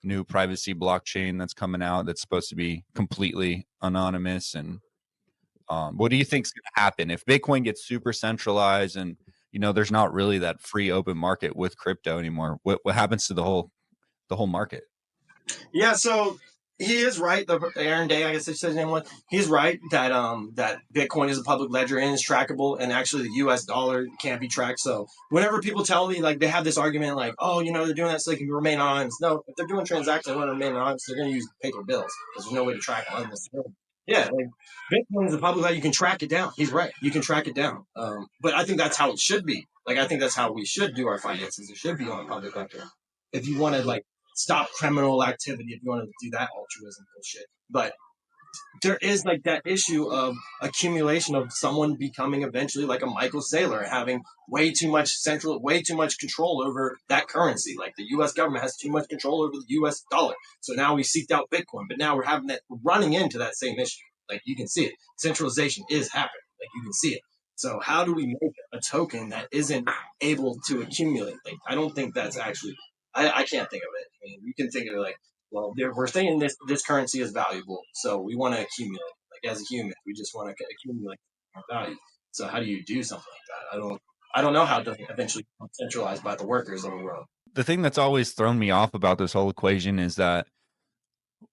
new privacy blockchain that's coming out that's supposed to be completely anonymous? And what do you think is going to happen if Bitcoin gets super centralized and there's not really that free open market with crypto anymore? What happens to the whole market? Yeah, so he is right. Aaron Day, I guess I said his name was. He's right that that Bitcoin is a public ledger and is trackable, and actually the U.S. dollar can't be tracked. So whenever people tell me like they have this argument like, oh, they're doing that so they can remain anonymous. No, if they're doing transactions they want to remain anonymous, they're going to use paper bills because there's no way to track them unless yeah, like Bitcoin is a public ledger. You can track it down. He's right. You can track it down. But I think that's how it should be. Like I think that's how we should do our finances. It should be on a public ledger. If you want to like stop criminal activity, if you want to do that altruism bullshit. But there is like that issue of accumulation of someone becoming eventually like a Michael Saylor, having way too much control over that currency. Like the U.S. government has too much control over the U.S. dollar. So now we seeked out Bitcoin, but now we're running into that same issue. Like you can see it, centralization is happening. Like you can see it. So how do we make a token that isn't able to accumulate? Like I don't think that's actually. I can't think of it. I mean, you can think of it like, well, we're saying this currency is valuable, so we want to accumulate. Like as a human, we just want to accumulate our value. So how do you do something like that? I don't know how to eventually become centralized by the workers of the world. The thing that's always thrown me off about this whole equation is that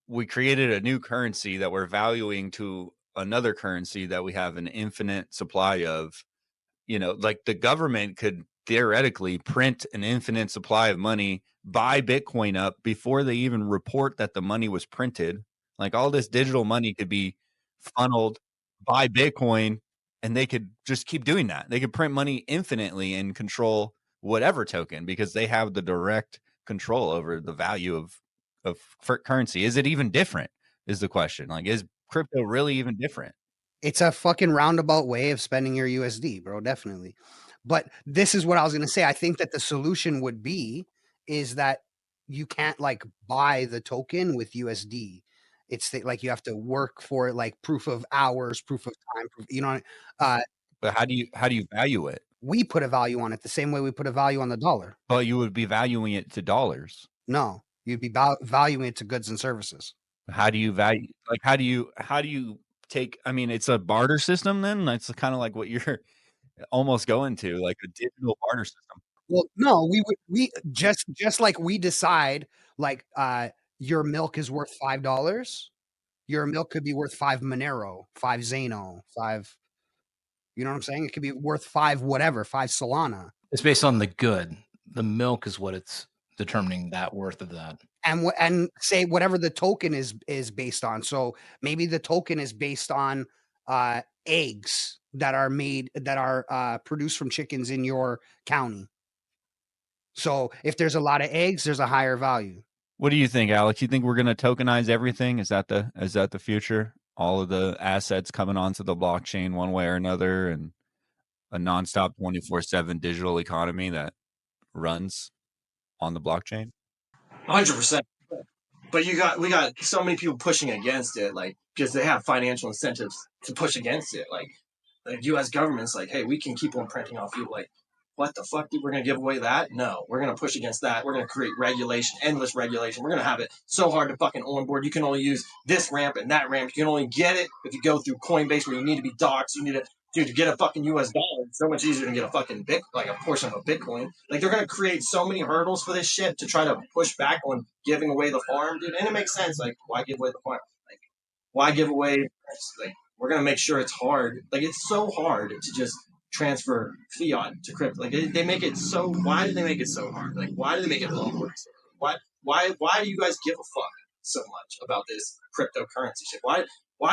we created a new currency that we're valuing to another currency that we have an infinite supply of. You know, like the government could theoretically print an infinite supply of money, buy Bitcoin up before they even report that the money was printed. Like all this digital money could be funneled by Bitcoin, and they could just keep doing that. They could print money infinitely and control whatever token because they have the direct control over the value of currency. Is it even different? Is the question. Like, is crypto really even different? It's a fucking roundabout way of spending your USD, bro. Definitely. But this is what I was going to say. I think that the solution would be is that you can't like buy the token with USD. It's like you have to work for it, like proof of hours, proof of time, you know. But how do you value it? We put a value on it the same way we put a value on the dollar. But you would be valuing it to dollars. No, you'd be valuing it to goods and services. How do you value? Like, how do you take? I mean, it's a barter system. Then that's kind of like what you're almost going to, like a digital barter system. Well, no, we just like we decide, like your milk is worth $5. Your milk could be worth 5 Monero, 5 Zano, 5. You know what I'm saying? It could be worth 5 whatever, 5 Solana. It's based on the good. The milk is what it's determining that worth of that. And say whatever the token is based on. So maybe the token is based on eggs that are produced from chickens in your county. So if there's a lot of eggs, there's a higher value. What do you think, Alex? You think we're going to tokenize everything? Is that the future? All of the assets coming onto the blockchain one way or another, and a nonstop 24/7 digital economy that runs on the blockchain? 100%. But we got so many people pushing against it, like because they have financial incentives to push against it. Like the U.S. government's like, hey, we can keep on printing off you. Like, what the fuck, dude? We're gonna give away that? No, we're gonna push against that. We're gonna create regulation, endless regulation. We're gonna have it so hard to fucking onboard. You can only use this ramp and that ramp. You can only get it if you go through Coinbase, where you need to be doxxed. You need to. Dude, to get a fucking US dollar, it's so much easier to get a fucking like a portion of a Bitcoin. Like they're gonna create so many hurdles for this shit to try to push back on giving away the farm, dude. And it makes sense. Like, why give away the farm? Like, why give away? Like, we're gonna make sure it's hard. Like, it's so hard to just transfer fiat to crypto. Like, they make it so. Why do they make it so hard? Like, why do they make it long? Why do you guys give a fuck so much about this cryptocurrency shit? Why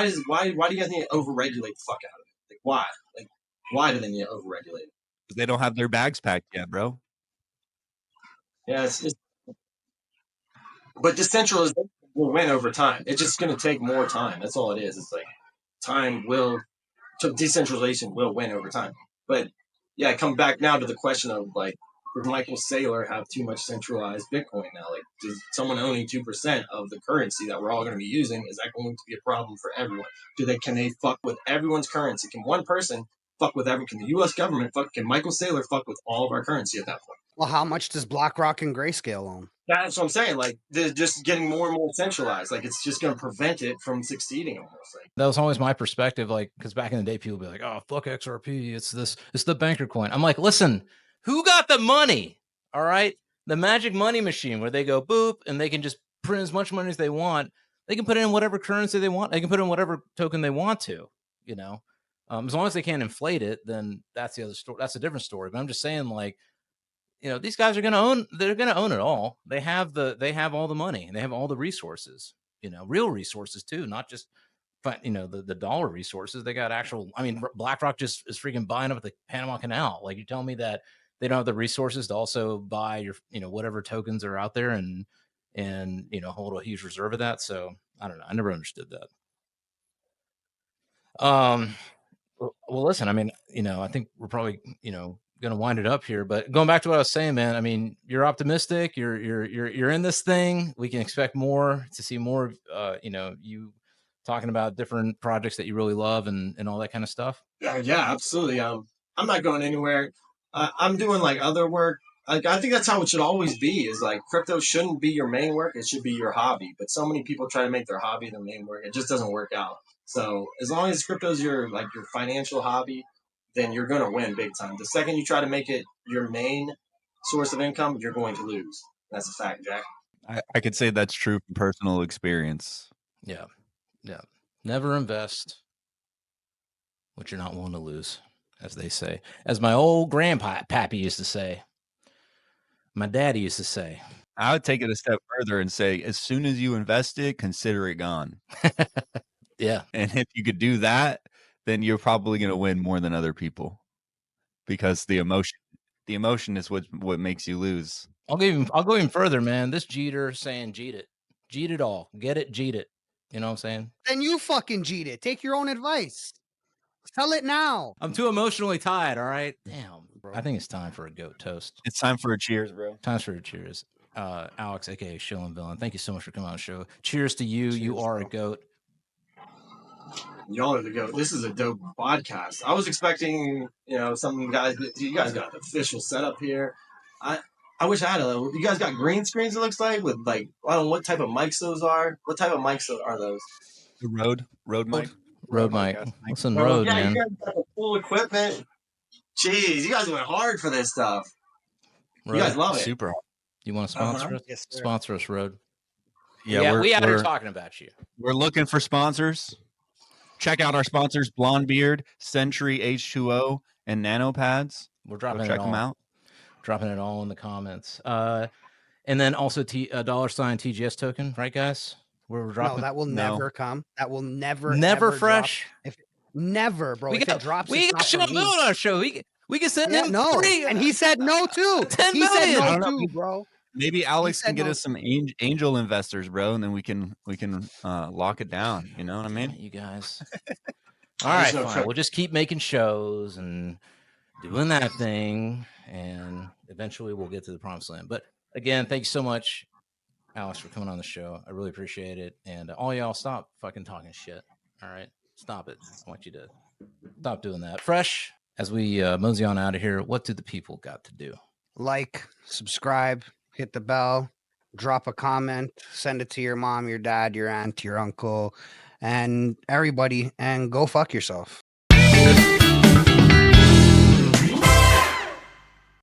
do you guys need to overregulate the fuck out of it? Like, why? Like, why do they need to overregulate it? They don't have their bags packed yet, bro. Yeah, but decentralization will win over time. It's just going to take more time. That's all it is. It's like decentralization will win over time. But yeah, I come back now to the question of like, does Michael Saylor have too much centralized Bitcoin now? Like, does someone owning 2% of the currency that we're all going to be using, is that going to be a problem for everyone? Can they fuck with everyone's currency? Can one person fuck with everyone? Can the U.S. government can Michael Saylor fuck with all of our currency at that point? Well, how much does BlackRock and Grayscale own? That's what I'm saying. Like, they're just getting more and more centralized. Like, it's just going to prevent it from succeeding almost. Like, that was always my perspective. Like, because back in the day, people would be like, "Oh, fuck XRP. It's the banker coin." I'm like, listen, who got the money? All right, the magic money machine where they go boop and they can just print as much money as they want. They can put in whatever currency they want. They can put in whatever token they want to. You know, as long as they can't inflate it, then that's the other story. That's a different story. But I'm just saying, like, you know, these guys are going to own. They're going to own it all. They have all the money and they have all the resources. You know, real resources too, not just the dollar resources. They got actual. I mean, BlackRock just is freaking buying up the Panama Canal. Like, you tell me that they don't have the resources to also buy your whatever tokens are out there and hold a huge reserve of that. So I don't know. I never understood that. Well, listen, I mean, I think we're probably, going to wind it up here, but going back to what I was saying, man, I mean, you're optimistic, you're in this thing. We can expect more to see more of, you talking about different projects that you really love and all that kind of stuff. Yeah, absolutely. I'm not going anywhere. I'm doing like other work. Like I think that's how it should always be. Is like crypto shouldn't be your main work. It should be your hobby. But so many people try to make their hobby their main work. It just doesn't work out. So as long as crypto's your financial hobby, then you're gonna win big time. The second you try to make it your main source of income, you're going to lose. That's a fact, Jack. I could say that's true from personal experience. Yeah. Never invest what you're not willing to lose, as they say. As my old grandpappy used to say. My daddy used to say. I would take it a step further and say, as soon as you invest it, consider it gone. Yeah. And if you could do that, then you're probably going to win more than other people, because the emotion is what makes you lose. I'll go even further, man. This Jeter saying jeet it all, get it, jeet it. You know what I'm saying? Then you fucking jeet it. Take your own advice. Tell it now. I'm too emotionally tied. All right. Damn, bro. I think it's time for a goat toast. It's time for a cheers, bro. Time for a cheers. Alex, aka Shillin Villain, thank you so much for coming on the show. Cheers to you. Cheers, you are a goat. Y'all are the goat. This is a dope podcast. I was expecting, some guys. You guys got the official setup here. I wish I had a. You guys got green screens. It looks like with I don't know what type of mics those are. What type of mics are those? The Rode mic. Rode mic. Listen, Rode, yeah, man. You guys got the full equipment. Jeez, you guys went hard for this stuff. Rode. You guys love it. Super hard. You want to sponsor us? Yes, sir. Sponsor us, Rode. Yeah, we out here talking about you. We're looking for sponsors. Check out our sponsors: Blondebeard, Century H2O, and Nano Pads. We're dropping check them out. Dropping it all in the comments. And then also $$ TGS token, right, guys? We're dropping. No, that will never come. That will never fresh. Never, bro. If it drops, we got Shillin Villain on our show. We can send him no. 3. And he said no too. 10 he million. said no too, bro. Maybe Alex can get us some angel investors, bro, and then we can lock it down. You know what I mean? You guys. All right, fine. We'll just keep making shows and doing that thing, and eventually we'll get to the promised land. But again, thank you so much, Alex, for coming on the show. I really appreciate it. And all y'all, stop fucking talking shit. All right, stop it. I want you to stop doing that. Fresh, as we mosey on out of here, what do the people got to do? Like, subscribe, hit the bell, drop a comment, send it to your mom, your dad, your aunt, your uncle, and everybody, and go fuck yourself.